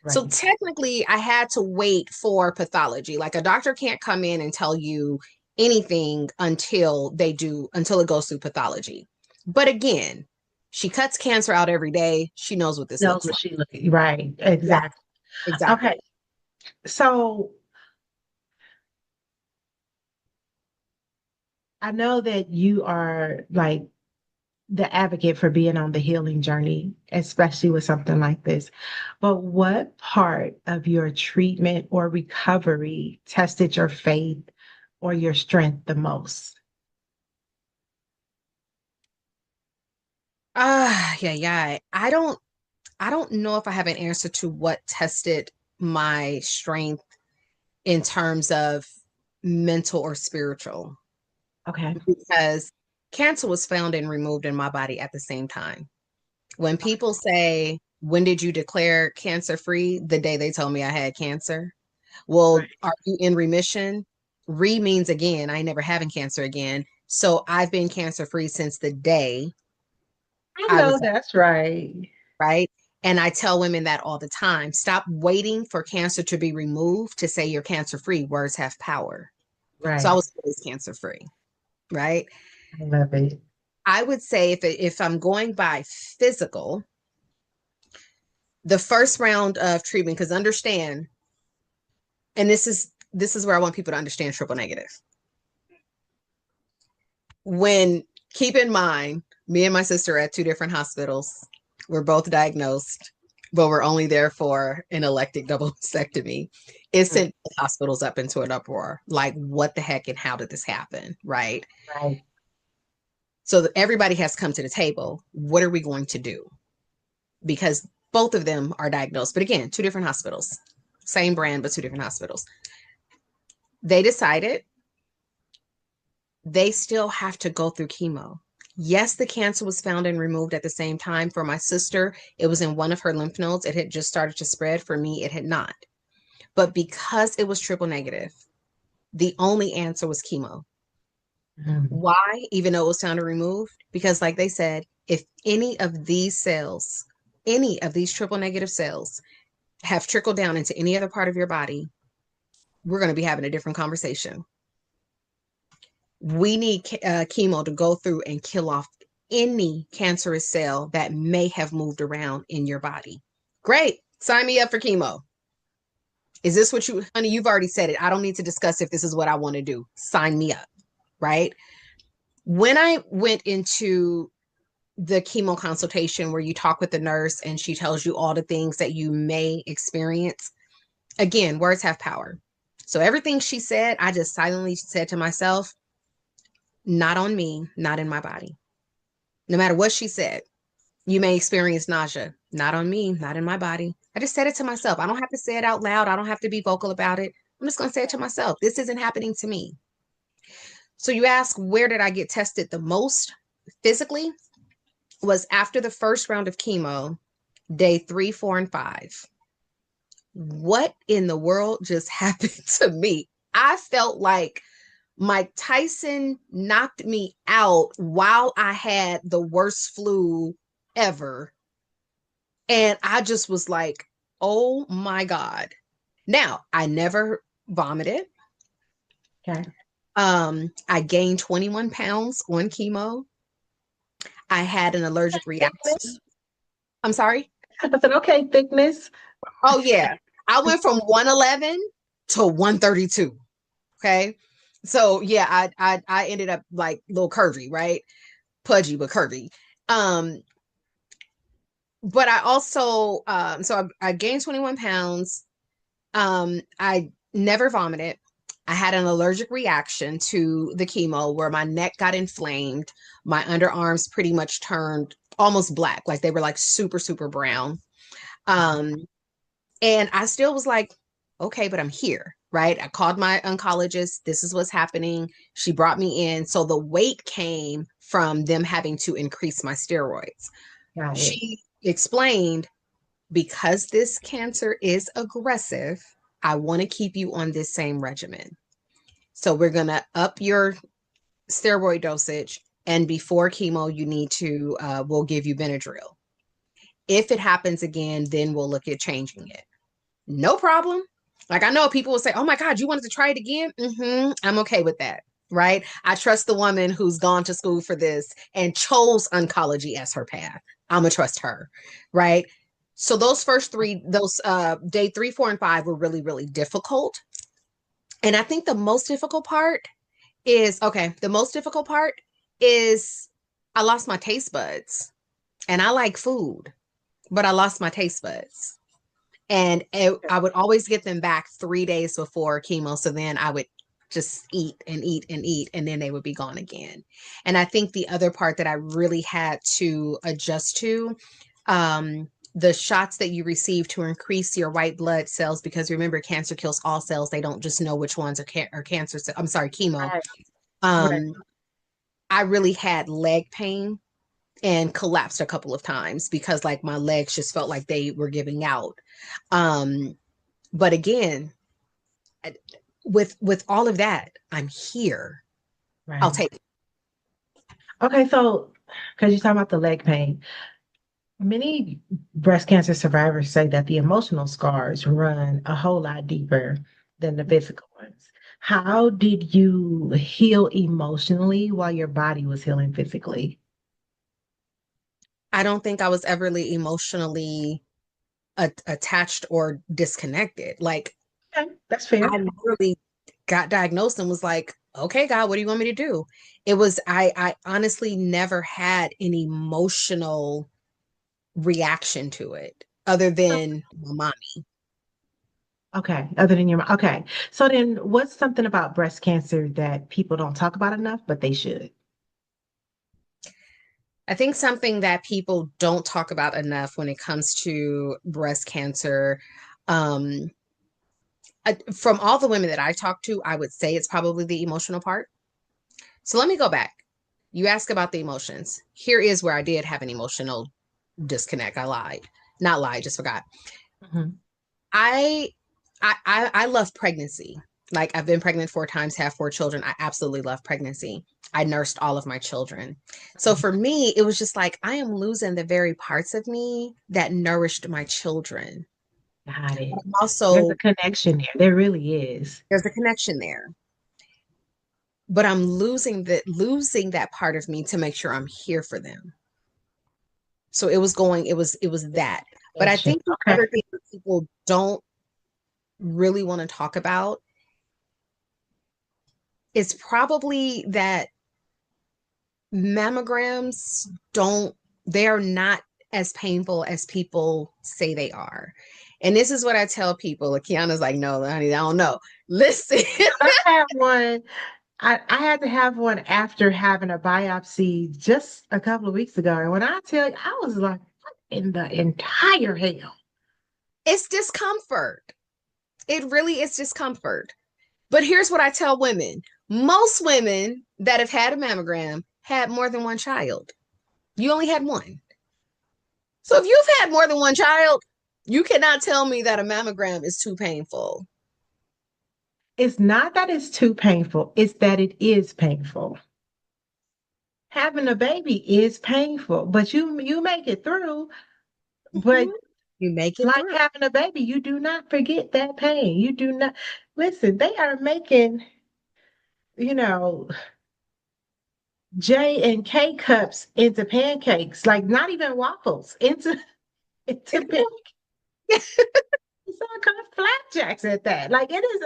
So Right. technically, I had to wait for pathology. Like, a doctor can't come in and tell you anything until it goes through pathology. But again, she cuts cancer out every day. She knows what this Knows looks what like. she looking. Right. Yeah, Exactly. Okay. exactly. So I know that you are like the advocate for being on the healing journey, especially with something like this. But what part of your treatment or recovery tested your faith or your strength the most? Yeah, yeah. I don't know if I have an answer to what tested my strength in terms of mental or spiritual, Okay. because cancer was found and removed in my body at the same time. When Okay. people say, "When did you declare cancer free?" The day they told me I had cancer. Well, Right. are you in remission? Re means again, I ain't never having cancer again. So I've been cancer free since the day I I know was, that's right. right. And I tell women that all the time. Stop waiting for cancer to be removed to say you're cancer free. Words have power. So I Right. was always cancer free, right? I love it. I would say, if I'm going by physical, the first round of treatment, because understand, and this is where I want people to understand triple negative. When Keep in mind, me and my sister are at two different hospitals. We're both diagnosed, but we're only there for an elective double mastectomy. It Mm. sent hospitals up into an uproar. Like, what the heck and how did this happen? Right. Right. So everybody has come to the table. What are we going to do? Because both of them are diagnosed. But again, two different hospitals, same brand, but two different hospitals. They decided they still have to go through chemo. Yes, the cancer was found and removed at the same time. For my sister, it was in one of her lymph nodes. It had just started to spread. For me, it had not. But because it was triple negative, the only answer was chemo. Mhm. Why? Even though it was found and removed? Because, like they said, if any of these triple negative cells have trickled down into any other part of your body, we're going to be having a different conversation. We need chemo to go through and kill off any cancerous cell that may have moved around in your body. Great. Sign me up for chemo. Is this what you, honey? You've already said it. I don't need to discuss if this is what I want to do. Sign me up. Right. When I went into the chemo consultation where you talk with the nurse and she tells you all the things that you may experience, again, words have power. So everything she said, I just silently said to myself, not on me, not in my body. No matter what she said, you may experience nausea. Not on me, not in my body. I just said it to myself. I don't have to say it out loud. I don't have to be vocal about it. I'm just going to say it to myself. This isn't happening to me. So you ask, where did I get tested the most physically? Was after the first round of chemo, day 3, 4, and 5. What in the world just happened to me? I felt like Mike Tyson knocked me out while I had the worst flu ever. And I just was like, Oh my God. Now, I never vomited. Okay. I gained 21 pounds on chemo. I had an allergic reaction. Thickness. I'm sorry. I said, okay, thickness. Oh yeah. I went from 111 to 132. Okay. So yeah, I ended up like a little curvy, right? Pudgy but curvy. Um, but I also I gained 21 pounds. I never vomited. I had an allergic reaction to the chemo where my neck got inflamed. My underarms pretty much turned almost black, like they were like super, super brown. Um, and I still was like, okay, but I'm here, right? I called my oncologist. This is what's happening. She brought me in. So the weight came from them having to increase my steroids. Got it. She explained, because this cancer is aggressive, I want to keep you on this same regimen. So we're going to up your steroid dosage. And before chemo, you need to, we'll give you Benadryl. If it happens again, then we'll look at changing it. No problem. Like I know people will say, oh my God, you wanted to try it again? I'm okay with that. Right. I trust the woman who's gone to school for this and chose oncology as her path. I'm gonna trust her. Right. So those first three, those day 3, 4, and 5 were really, really difficult. And I think the most difficult part is okay, the most difficult part is I lost my taste buds. And I like food, but I lost my taste buds. And I would always get them back 3 days before chemo. So then I would just eat and eat and eat, and then they would be gone again. And I think the other part that I really had to adjust to, the shots that you receive to increase your white blood cells, because remember, cancer kills all cells. They don't just know which ones are cancer. I'm sorry, chemo. Right. Right. Um, I really had leg pain and collapsed a couple of times because like my legs just felt like they were giving out. Um, but again, with all of that, I'm here. I'll Right. take it. Okay, so because you're talking about the leg pain, many breast cancer survivors say that the emotional scars run a whole lot deeper than the physical ones. How did you heal emotionally while your body was healing physically? I don't think I was everly emotionally attached or disconnected. Like Okay, that's fair. I literally got diagnosed and was like, okay, God, what do you want me to do? It was I honestly never had an emotional reaction to it other than my mommy. Okay, other than your, okay. So then what's something about breast cancer that people don't talk about enough, but they should? I think something that people don't talk about enough when it comes to breast cancer, um, from all the women that I talk to, I would say it's probably the emotional part. So let me go back. You ask about the emotions. Here is where I did have an emotional disconnect. I lied. Not lied, just forgot. Mhm. I I love pregnancy. Like I've been pregnant 4 times, have 4 children. I absolutely love pregnancy. I nursed all of my children. So for me, it was just like I am losing the very parts of me that nourished my children. Got it. There's a Also, connection there. There really is. there's a connection there. But I'm losing that part of me to make sure I'm here for them. So it was that. But I Connection. think the Okay. other thing that people don't really want to talk about is probably that mammograms don't they are not as painful as people say they are. And this is what I tell people. Like Kiana's like, no, honey, I don't know. Listen. I had one. I had to have one after having a biopsy just a couple of weeks ago. And when I tell you, I was like, what in the entire hell? It's discomfort. It really is discomfort. But here's what I tell women. Most women that have had a mammogram had more than one child. You only had one. So if you've had more than one child, you cannot tell me that a mammogram is too painful. It's not that it's too painful, it's that it is painful. Having a baby is painful, but you make it through. But Mhm. You make it Like through. having a baby, you do not forget that pain. You do not listen, they are making, you know, J and K cups into pancakes, like not even waffles, into It- pancakes. It's all kind of flapjacks at that. Like it is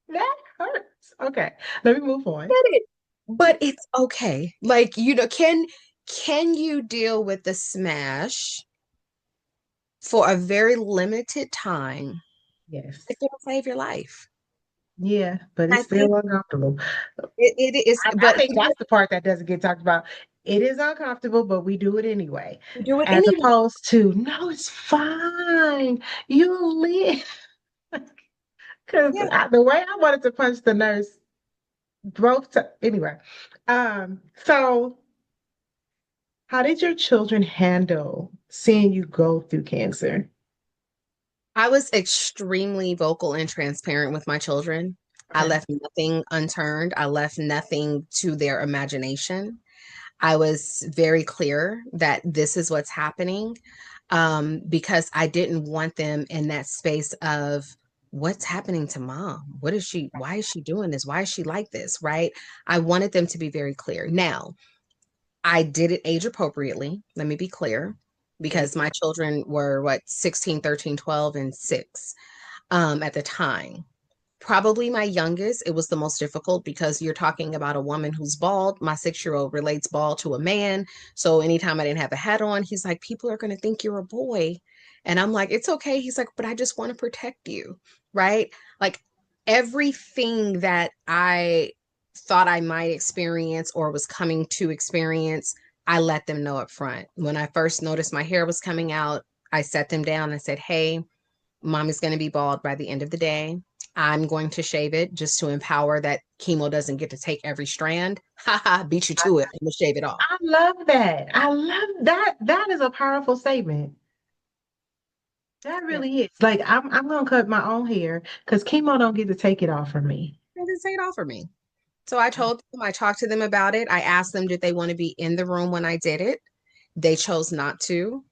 that hurts. Okay, let me move on. it. But it's okay. Like, can you deal with the smash for a very limited time Yes. if it'll save your life? Yeah, but it's I think still uncomfortable. it is, I but think that's the part that doesn't get talked about. It is uncomfortable, but we do it anyway. you do it As anyway. opposed to, no, it's fine. You live. Because Yeah. the way I wanted to punch the nurse broke to, anyway. So how did your children handle seeing you go through cancer? I was extremely vocal and transparent with my children. I Okay. left nothing unturned. I left nothing to their imagination. I was very clear that this is what's happening, because I didn't want them in that space of what's happening to mom? Why is she doing this? Why is she like this? Right? I wanted them to be very clear. Now, I did it age appropriately. Let me be clear, Yes. because my children were what, 16, 13, 12, and 6 at the time. Probably my youngest, it was the most difficult because you're talking about a woman who's bald. My 6-year-old relates bald to a man. So anytime I didn't have a hat on, he's like, people are going to think you're a boy. And I'm like, it's okay. He's like, but I just want to protect you. Right. Like everything that I thought I might experience or was coming to experience, I let them know up front. When I first noticed my hair was coming out, I sat them down and said, hey, mom is going to be bald by the end of the day. I'm going to shave it just to empower that chemo doesn't get to take every strand. Ha ha, beat you I, to it. I'm going to shave it off. I love that. I love that. That is a powerful statement. That Yeah, really is. Like I'm gonna cut my own hair because chemo don't get to take it off from me. they didn't say it off for me. So I told them, I talked to them about it. I asked them, did they want to be in the room when I did it? They chose not to.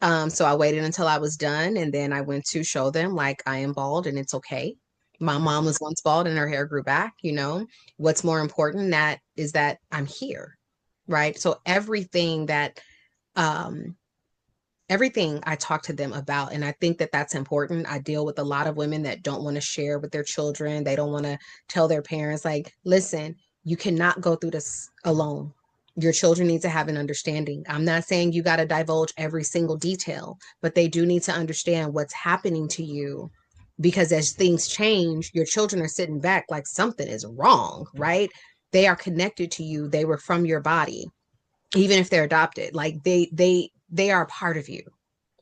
So I waited until I was done and then I went to show them like I am bald and it's okay. My mom was once bald and her hair grew back, you know. What's more important that is that I'm here, right? So um everything I talk to them about, and I think that that's important. I deal with a lot of women that don't want to share with their children. They don't want to tell their parents like, listen, you cannot go through this alone. Your children need to have an understanding. I'm not saying you got to divulge every single detail, but they do need to understand what's happening to you, because as things change, your children are sitting back like something is wrong, right? They are connected to you. They were from your body, even if they're adopted. Like they are a part of you.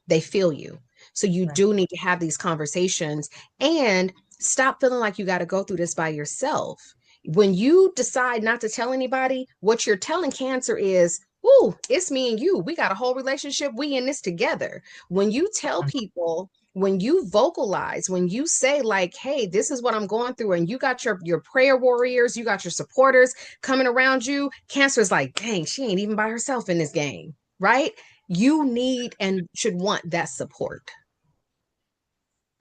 They feel you. So you Right. do need to have these conversations and stop feeling like you got to go through this by yourself. When you decide not to tell anybody, what you're telling cancer is, ooh, it's me and you. We got a whole relationship. We in this together. When you tell people, when you vocalize, when you say like, hey, this is what I'm going through, and you got your prayer warriors, you got your supporters coming around you, cancer is like, dang, she ain't even by herself in this game, right? You need and should want that support.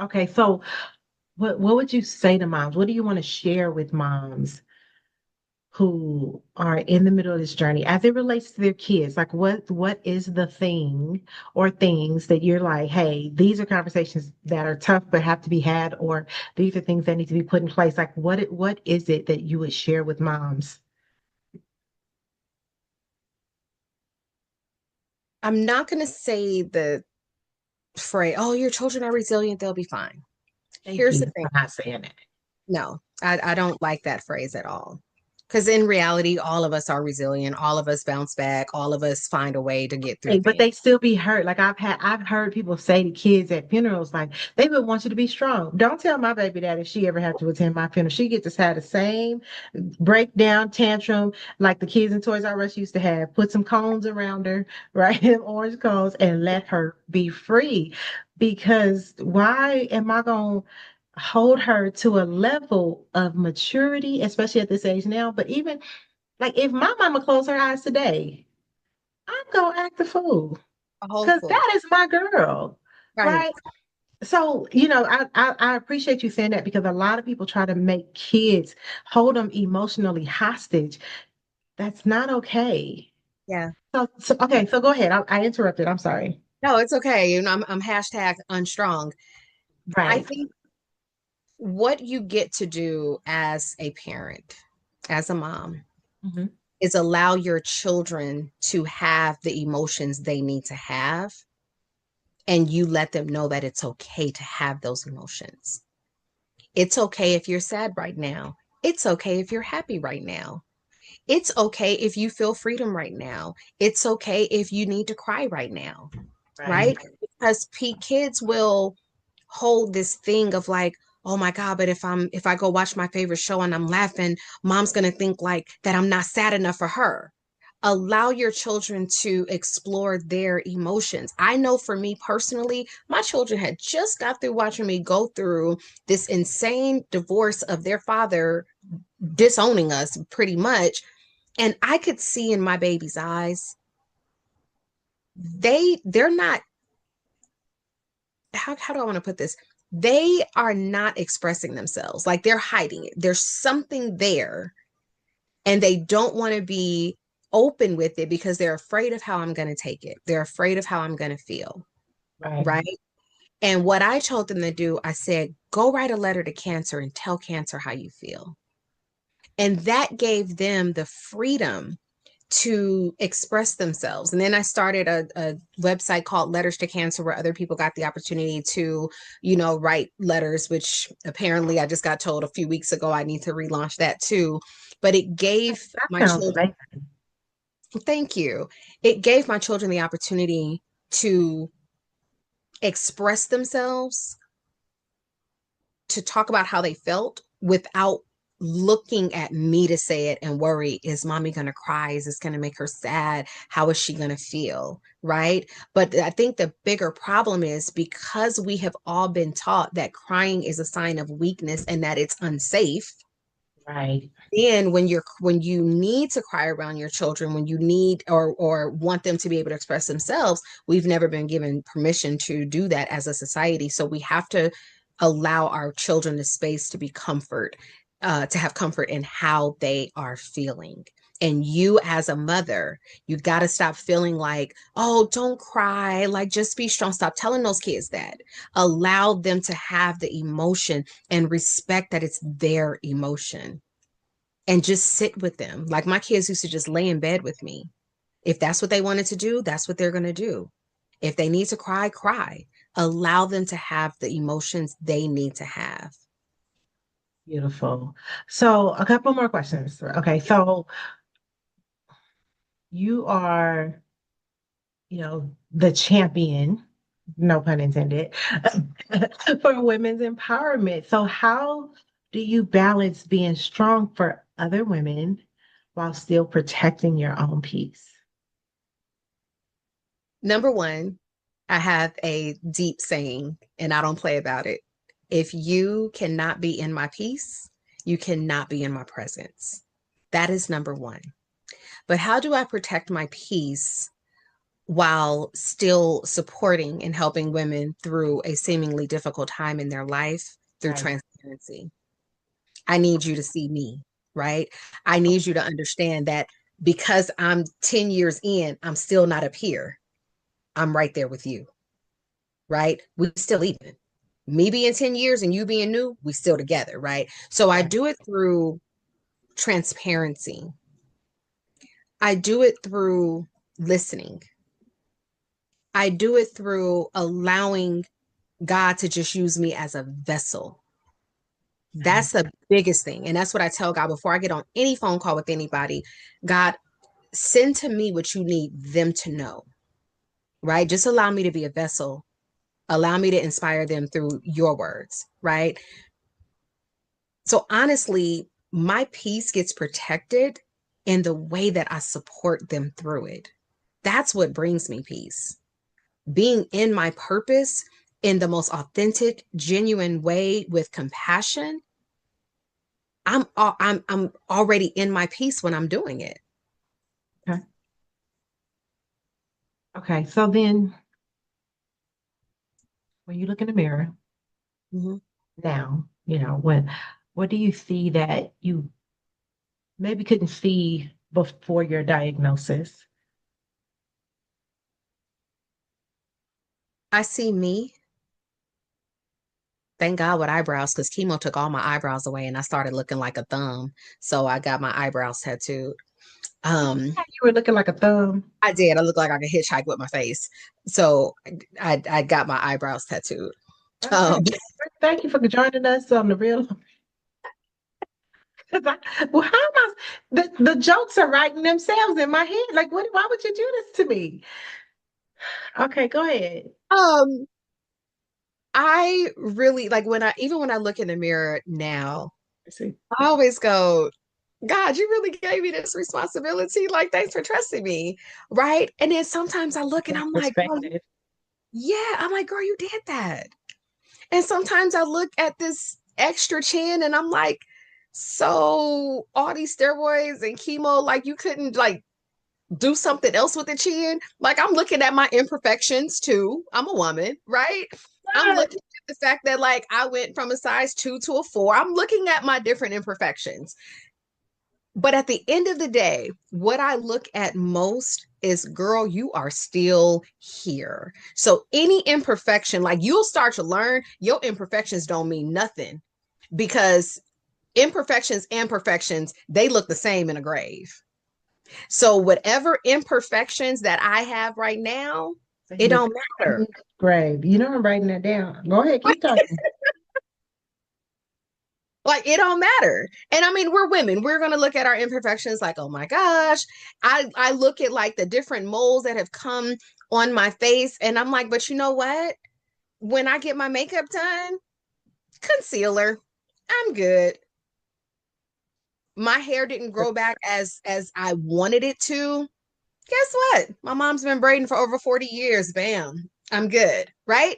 Okay, so what would you say to moms? What do you want to share with moms who are in the middle of this journey as it relates to their kids? Like what is the thing or things that you're like, hey, these are conversations that are tough but have to be had, or these are things that need to be put in place. Like what is it that you would share with moms? I'm not going to say the phrase, oh, your children are resilient, they'll be fine. Thank Here's the you thing. for not saying that. No, I don't like that phrase at all. Because in reality, all of us are resilient. All of us bounce back. All of us find a way to get through Hey, but things. they still be hurt. Like I've heard people say to kids at funerals, like they would want you to be strong. Don't tell my baby that if she ever have to attend my funeral, she gets to have the same breakdown tantrum like the kids in Toys R Us used to have. Put some cones around her, right? Orange cones, and let her be free. Because why am I gonna hold her to a level of maturity, especially at this age now? But even like if my mama closed her eyes today, I'm gonna act the fool. a whole Because foot. that is my girl, Right. right? So, I appreciate you saying that because a lot of people try to make kids hold them emotionally hostage. That's not okay. Yeah. So okay, so go ahead. I interrupted. I'm sorry. No, it's okay. I'm hashtag unstrong. I Right. think what you get to do as a parent, as a mom, Hmm. is allow your children to have the emotions they need to have, and you let them know that it's okay to have those emotions. It's okay if you're sad right now. It's okay if you're happy right now. It's okay if you feel freedom right now. It's okay if you need to cry right now, Right. right? Because kids will hold this thing of like, oh my God, but if I go watch my favorite show and I'm laughing, mom's gonna think like that I'm not sad enough for her. Allow your children to explore their emotions. I know for me personally, my children had just got through watching me go through this insane divorce of their father disowning us pretty much. And I could see in my baby's eyes, they're not, how do I want to put this? They are not expressing themselves. Like they're hiding it. There's something there and they don't want to be open with it because they're afraid of how I'm going to take it. They're afraid of how I'm going to feel. Right. Right. And what I told them to do, I said, go write a letter to cancer and tell cancer how you feel. And that gave them the freedom to express themselves. And then I started a website called Letters to Cancer where other people got the opportunity to, write letters, which apparently I just got told a few weeks ago I need to relaunch that too. But it gave That my sounds children, amazing. thank you. It gave my children the opportunity to express themselves, to talk about how they felt without looking at me to say it and worry, is mommy going to cry? Is this going to make her sad? How is she going to feel? Right. But I think the bigger problem is because we have all been taught that crying is a sign of weakness and that it's unsafe. Right. Then when you need to cry around your children, when you need or want them to be able to express themselves, we've never been given permission to do that as a society. So we have to allow our children the space to be to have comfort in how they are feeling. And you as a mother, you got to stop feeling like, oh, don't cry, like just be strong. Stop telling those kids that. Allow them to have the emotion and respect that it's their emotion and just sit with them. Like my kids used to just lay in bed with me. If that's what they wanted to do, that's what they're going to do. If they need to cry, cry. Allow them to have the emotions they need to have. Beautiful. So a couple more questions. Okay, so you are, the champion, no pun intended, for women's empowerment. So how do you balance being strong for other women while still protecting your own peace? Number one, I have a deep saying and I don't play about it. If you cannot be in my peace, you cannot be in my presence. That is number one. But how do I protect my peace while still supporting and helping women through a seemingly difficult time in their life through Right. transparency? I need you to see me, right? I need you to understand that because I'm 10 years in, I'm still not up here. I'm right there with you, right? We still even. Me being 10 years and you being new, we still together, right? So I Right. do it through transparency. I do it through listening. I do it through allowing God to just use me as a vessel. Right. That's the biggest thing. And that's what I tell God before I get on any phone call with anybody. God, send to me what you need them to know, right? Just allow me to be a vessel. Allow me to inspire them through your words, right? So honestly, my peace gets protected in the way that I support them through it. That's what brings me peace. Being in my purpose in the most authentic, genuine way with compassion, I'm already in my peace when I'm doing it. Okay. Okay, so then when you look in the mirror Mhm. now, what do you see that you maybe couldn't see before your diagnosis? I see me. Thank God with eyebrows because chemo took all my eyebrows away and I started looking like a thumb. So I got my eyebrows tattooed. Um, You were looking like a thumb. I did. I look like I could hitchhike with my face. So I got my eyebrows tattooed. Okay. Um, Thank you for joining us on the real. 'Cause well, how am I? The jokes are writing themselves in my head. Like, what? Why would you do this to me? Okay, go ahead. um, I really like when I even when I look in the mirror now, Let's see. I always go, God, you really gave me this responsibility. Like, thanks for trusting me. Right. And then sometimes I look and That I'm like, oh, perspective. yeah, I'm like, girl, you did that. And sometimes I look at this extra chin and I'm like, so all these steroids and chemo, like you couldn't like do something else with the chin. Like I'm looking at my imperfections too. I'm a woman, right? I'm Yes. looking at the fact that like I went from a size 2 to a 4. I'm looking at my different imperfections. But at the end of the day, what I look at most is, girl, you are still here. So any imperfection, like you'll start to learn your imperfections don't mean nothing because imperfections and perfections, they look the same in a grave. So whatever imperfections that I have right now, They it look don't matter. great. I'm writing that down. Go ahead, keep talking. Like it don't matter. And I mean, we're women. We're gonna look at our imperfections like, oh my gosh. I look at like the different moles that have come on my face, and I'm like, but you know what? When I get my makeup done, concealer, I'm good. My hair didn't grow back as I wanted it to. Guess what? My mom's been braiding for over 40 years. Bam. I'm good. Right?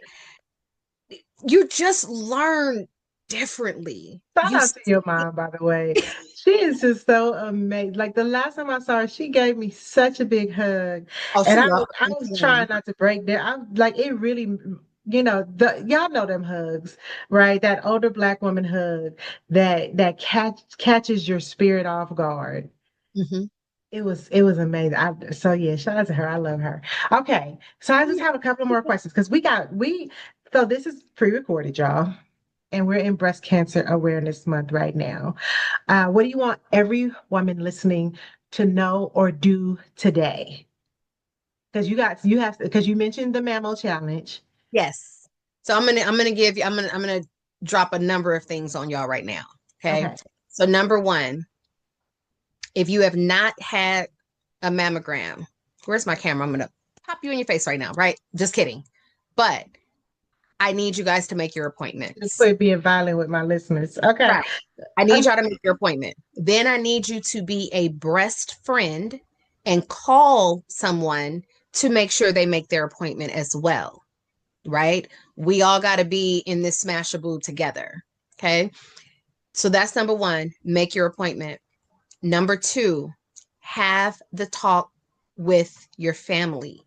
You just learn differently. Shout You out to your mom, by the way. She is just so amazing. Like the last time I saw her, she gave me such a big hug, oh, and she I was trying loves not to break down. I'm like, it really, y'all know them hugs, right? That older black woman hug that catches your spirit off guard. hmm It was amazing. So yeah, shout out to her. I love her. Okay, so I just have a couple more questions because so this is pre-recorded, y'all, and we're in Breast Cancer Awareness Month right now. What do you want every woman listening to know or do today? Because you have because you mentioned the Mammo Challenge. Yes. So I'm gonna drop a number of things on y'all right now. Okay. Okay. So number one, if you have not had a mammogram, where's my camera? I'm gonna pop you in your face right now, right? Just kidding. But I need you guys to make your Just appointments. quit being violent with my listeners. Okay. Right. I need Um, y'all to make your appointment. Then I need you to be a breast friend and call someone to make sure they make their appointment as well. Right? We all got to be in this smashaboo together. Okay. So that's number one, make your appointment. Number two, have the talk with your family.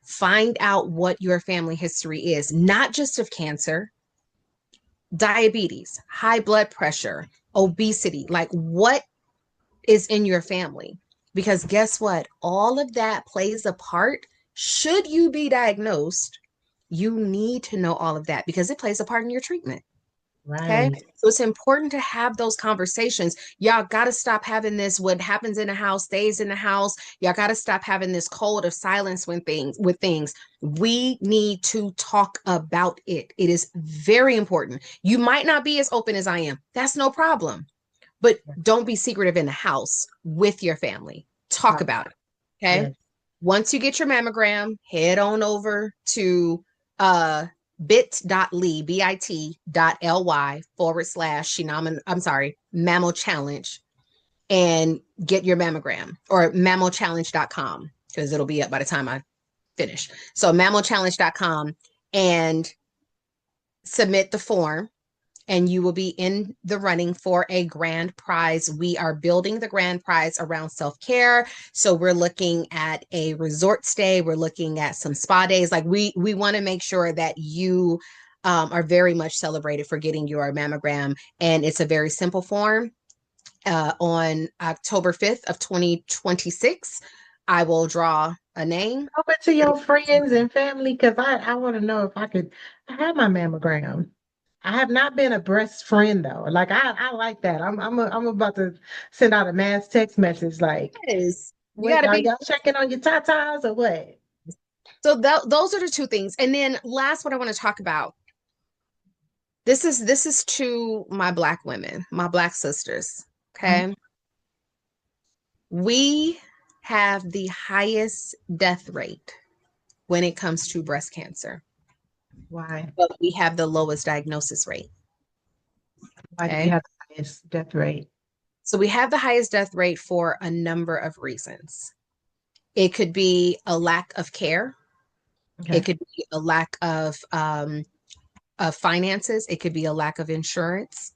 Find out what your family history is, not just of cancer, diabetes, high blood pressure, obesity, like what is in your family. Because guess what? All of that plays a part. Should you be diagnosed, you need to know all of that because it plays a part in your treatment. Okay. right. So it's important to have those conversations. Y'all got to stop having this what happens in the house stays in the house. Y'all got to stop having this code of silence when things with things. We need to talk about it. It is very important. You might not be as open as I am. That's no problem. But don't be secretive in the house with your family. Talk Talk about about it. Okay. it. Once you get your mammogram, head on over to bit.ly, bit.ly I'm sorry, mammo challenge and get your mammogram or mammochallenge.com because it'll be up by the time I finish. So mammochallenge.com and submit the form and you will be in the running for a grand prize. We are building the grand prize around self-care. So we're looking at a resort stay. We're looking at some spa days. Like we want to make sure that you are very much celebrated for getting your mammogram. And it's a very simple form. On October 5th of 2026, I will draw a name. Open to your friends and family because I want to know if I could have my mammogram. I have not been a breast friend though. Like I like that. I'm about to send out a mass text message like, Yes, you got what to are be. y'all checking on your tatas or what? So those are the two things. And then last, what I want to talk about. This is to my Black women, my Black sisters. Mhm. Okay, we have the highest death rate when it comes to breast cancer, Why? but we have the lowest diagnosis rate. Why do we Okay, have the highest death rate? so we have the highest death rate for a number of reasons. It could be a lack of care. It Okay. could be a lack of finances. It could be a lack of insurance.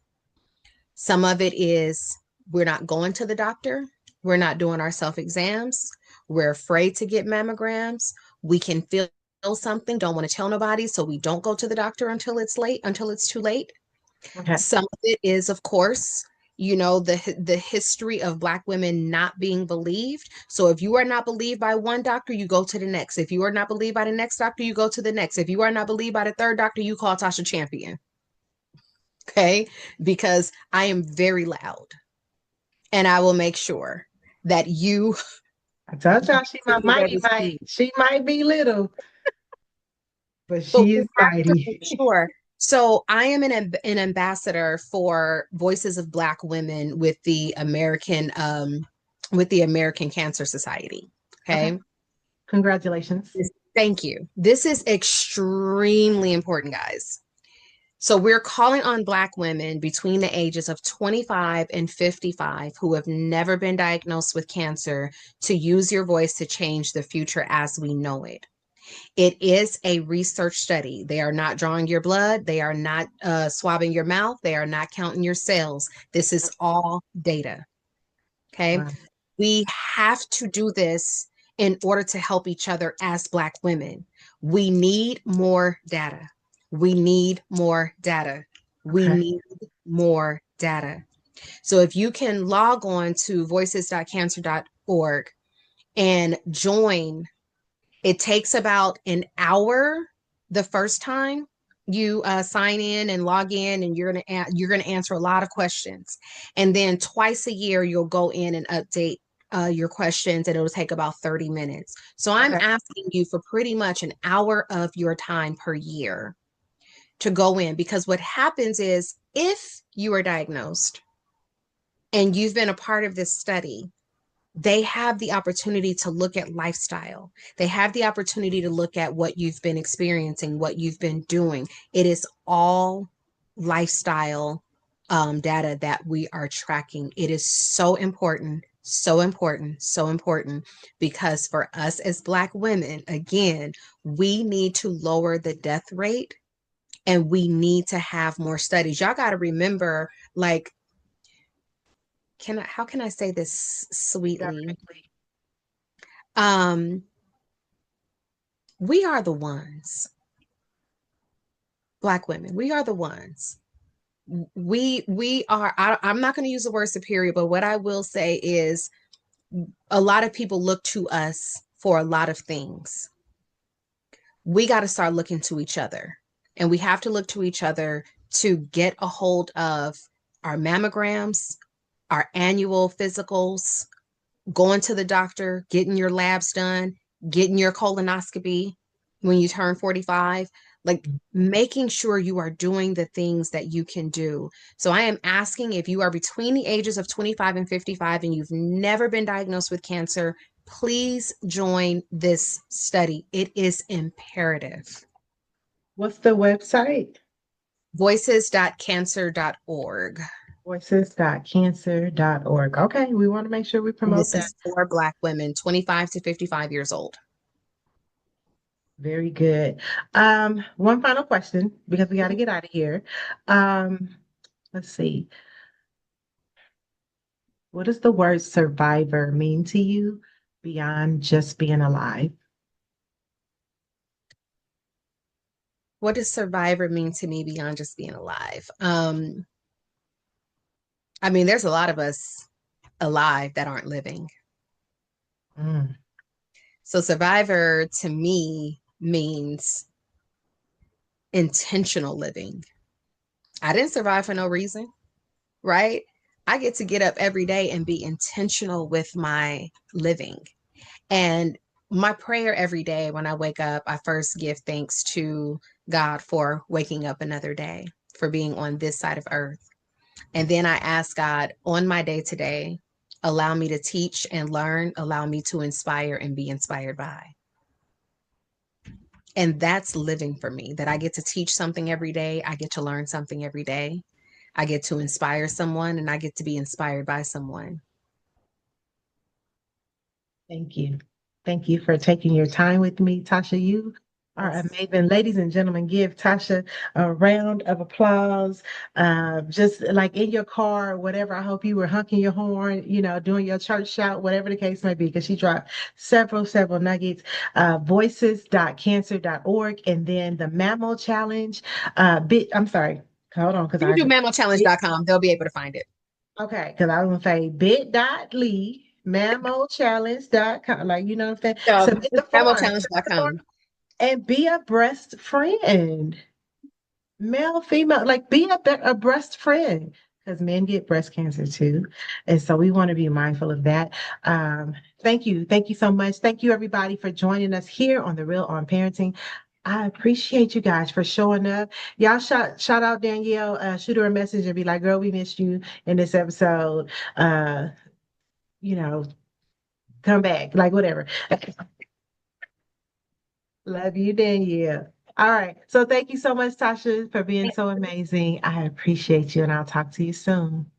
Some of it is we're not going to the doctor. We're not doing our self exams. We're afraid to get mammograms. We can feel something, don't want to tell nobody, so we don't go to the doctor until it's late, until it's too late. Okay. Some of it is, of course, the history of Black women not being believed. So if you are not believed by one doctor, you go to the next. If you are not believed by the next doctor, you go to the next. If you are not believed by the third doctor, you call Tasha Champion. Okay, because I am very loud, and I will make sure that you I told y'all she my mighty never might. speak. She might be little, but But she we is have to make mighty. sure. So I am an ambassador for Voices of Black Women with the American Cancer Society. Okay. Okay. Congratulations. Thank you. This is extremely important, guys. So we're calling on Black women between the ages of 25 and 55 who have never been diagnosed with cancer to use your voice to change the future as we know it. It is a research study. They are not drawing your blood. They are not swabbing your mouth. They are not counting your cells. This is all data. Okay. Wow. We have to do this in order to help each other as Black women. We need more data. We need more data. We Okay. need more data. So if you can log on to voices.cancer.org and join, it takes about an hour the first time you sign in and log in, and you're gonna answer a lot of questions, and then twice a year you'll go in and update your questions, and it'll take about 30 minutes. So I'm Okay. asking you for pretty much an hour of your time per year to go in, because what happens is if you are diagnosed and you've been a part of this study, they have the opportunity to look at lifestyle. They have the opportunity to look at what you've been experiencing, what you've been doing. It is all lifestyle data that we are tracking. It is so important, so important, so important, because for us as Black women, again, we need to lower the death rate, and we need to have more studies. Y'all got to remember, like, how can I say this sweetly? Directly. Um, we are the ones, Black women, we are the ones. We are, I'm not going to use the word superior, but what I will say is a lot of people look to us for a lot of things. We got to start looking to each other. And we have to look to each other to get a hold of our mammograms, our annual physicals, going to the doctor, getting your labs done, getting your colonoscopy when you turn 45, like making sure you are doing the things that you can do. So I am asking, if you are between the ages of 25 and 55 and you've never been diagnosed with cancer, please join this study. It is imperative. What's the website? Voices.cancer.org. Voices.cancer.org. Okay, we want to make sure we And promote this that. is for Black women 25 to 55 years old. Very good. One final question because we got to get out of here. Let's see. What does the word survivor mean to you beyond just being alive? What does survivor mean to me beyond just being alive? I mean, there's a lot of us alive that aren't living. Mm, So survivor to me means intentional living. I didn't survive for no reason, right? I get to get up every day and be intentional with my living. And my prayer every day when I wake up, I first give thanks to God for waking up another day, for being on this side of earth. And then I ask God on my day to day, allow me to teach and learn, allow me to inspire and be inspired by. And that's living for me, that I get to teach something every day. I get to learn something every day. I get to inspire someone and I get to be inspired by someone. thank you. Thank you for taking your time with me, Tasha. You are Yes. amazing. Ladies and gentlemen, give Tasha a round of applause. Just like in your car, whatever. I hope you were honking your horn, doing your church shout, whatever the case may be, because she dropped several nuggets. Voices.cancer.org, and then the Mammal Challenge. I'm sorry. Hold on, because You can I do mammalchallenge.com. They'll be able to find it. Okay, because I was gonna say bit.ly mammochallenge.com. Like, you know what I'm saying? So Submit the it's form. Submit the form mammalchallenge.com. and be a breast friend. Male, female, like a breast friend. Because men get breast cancer too. And so we want to be mindful of that. Um, thank you. Thank you so much. Thank you everybody for joining us here on The Real on Parenting. I appreciate you guys for showing up. Y'all shout out Danielle, shoot her a message and be like, girl, we missed you in this episode. Uh, you know, come back, like whatever. Love you, Danielle. All right. So thank you so much, Tasha, for being so amazing. I appreciate you, and I'll talk to you soon.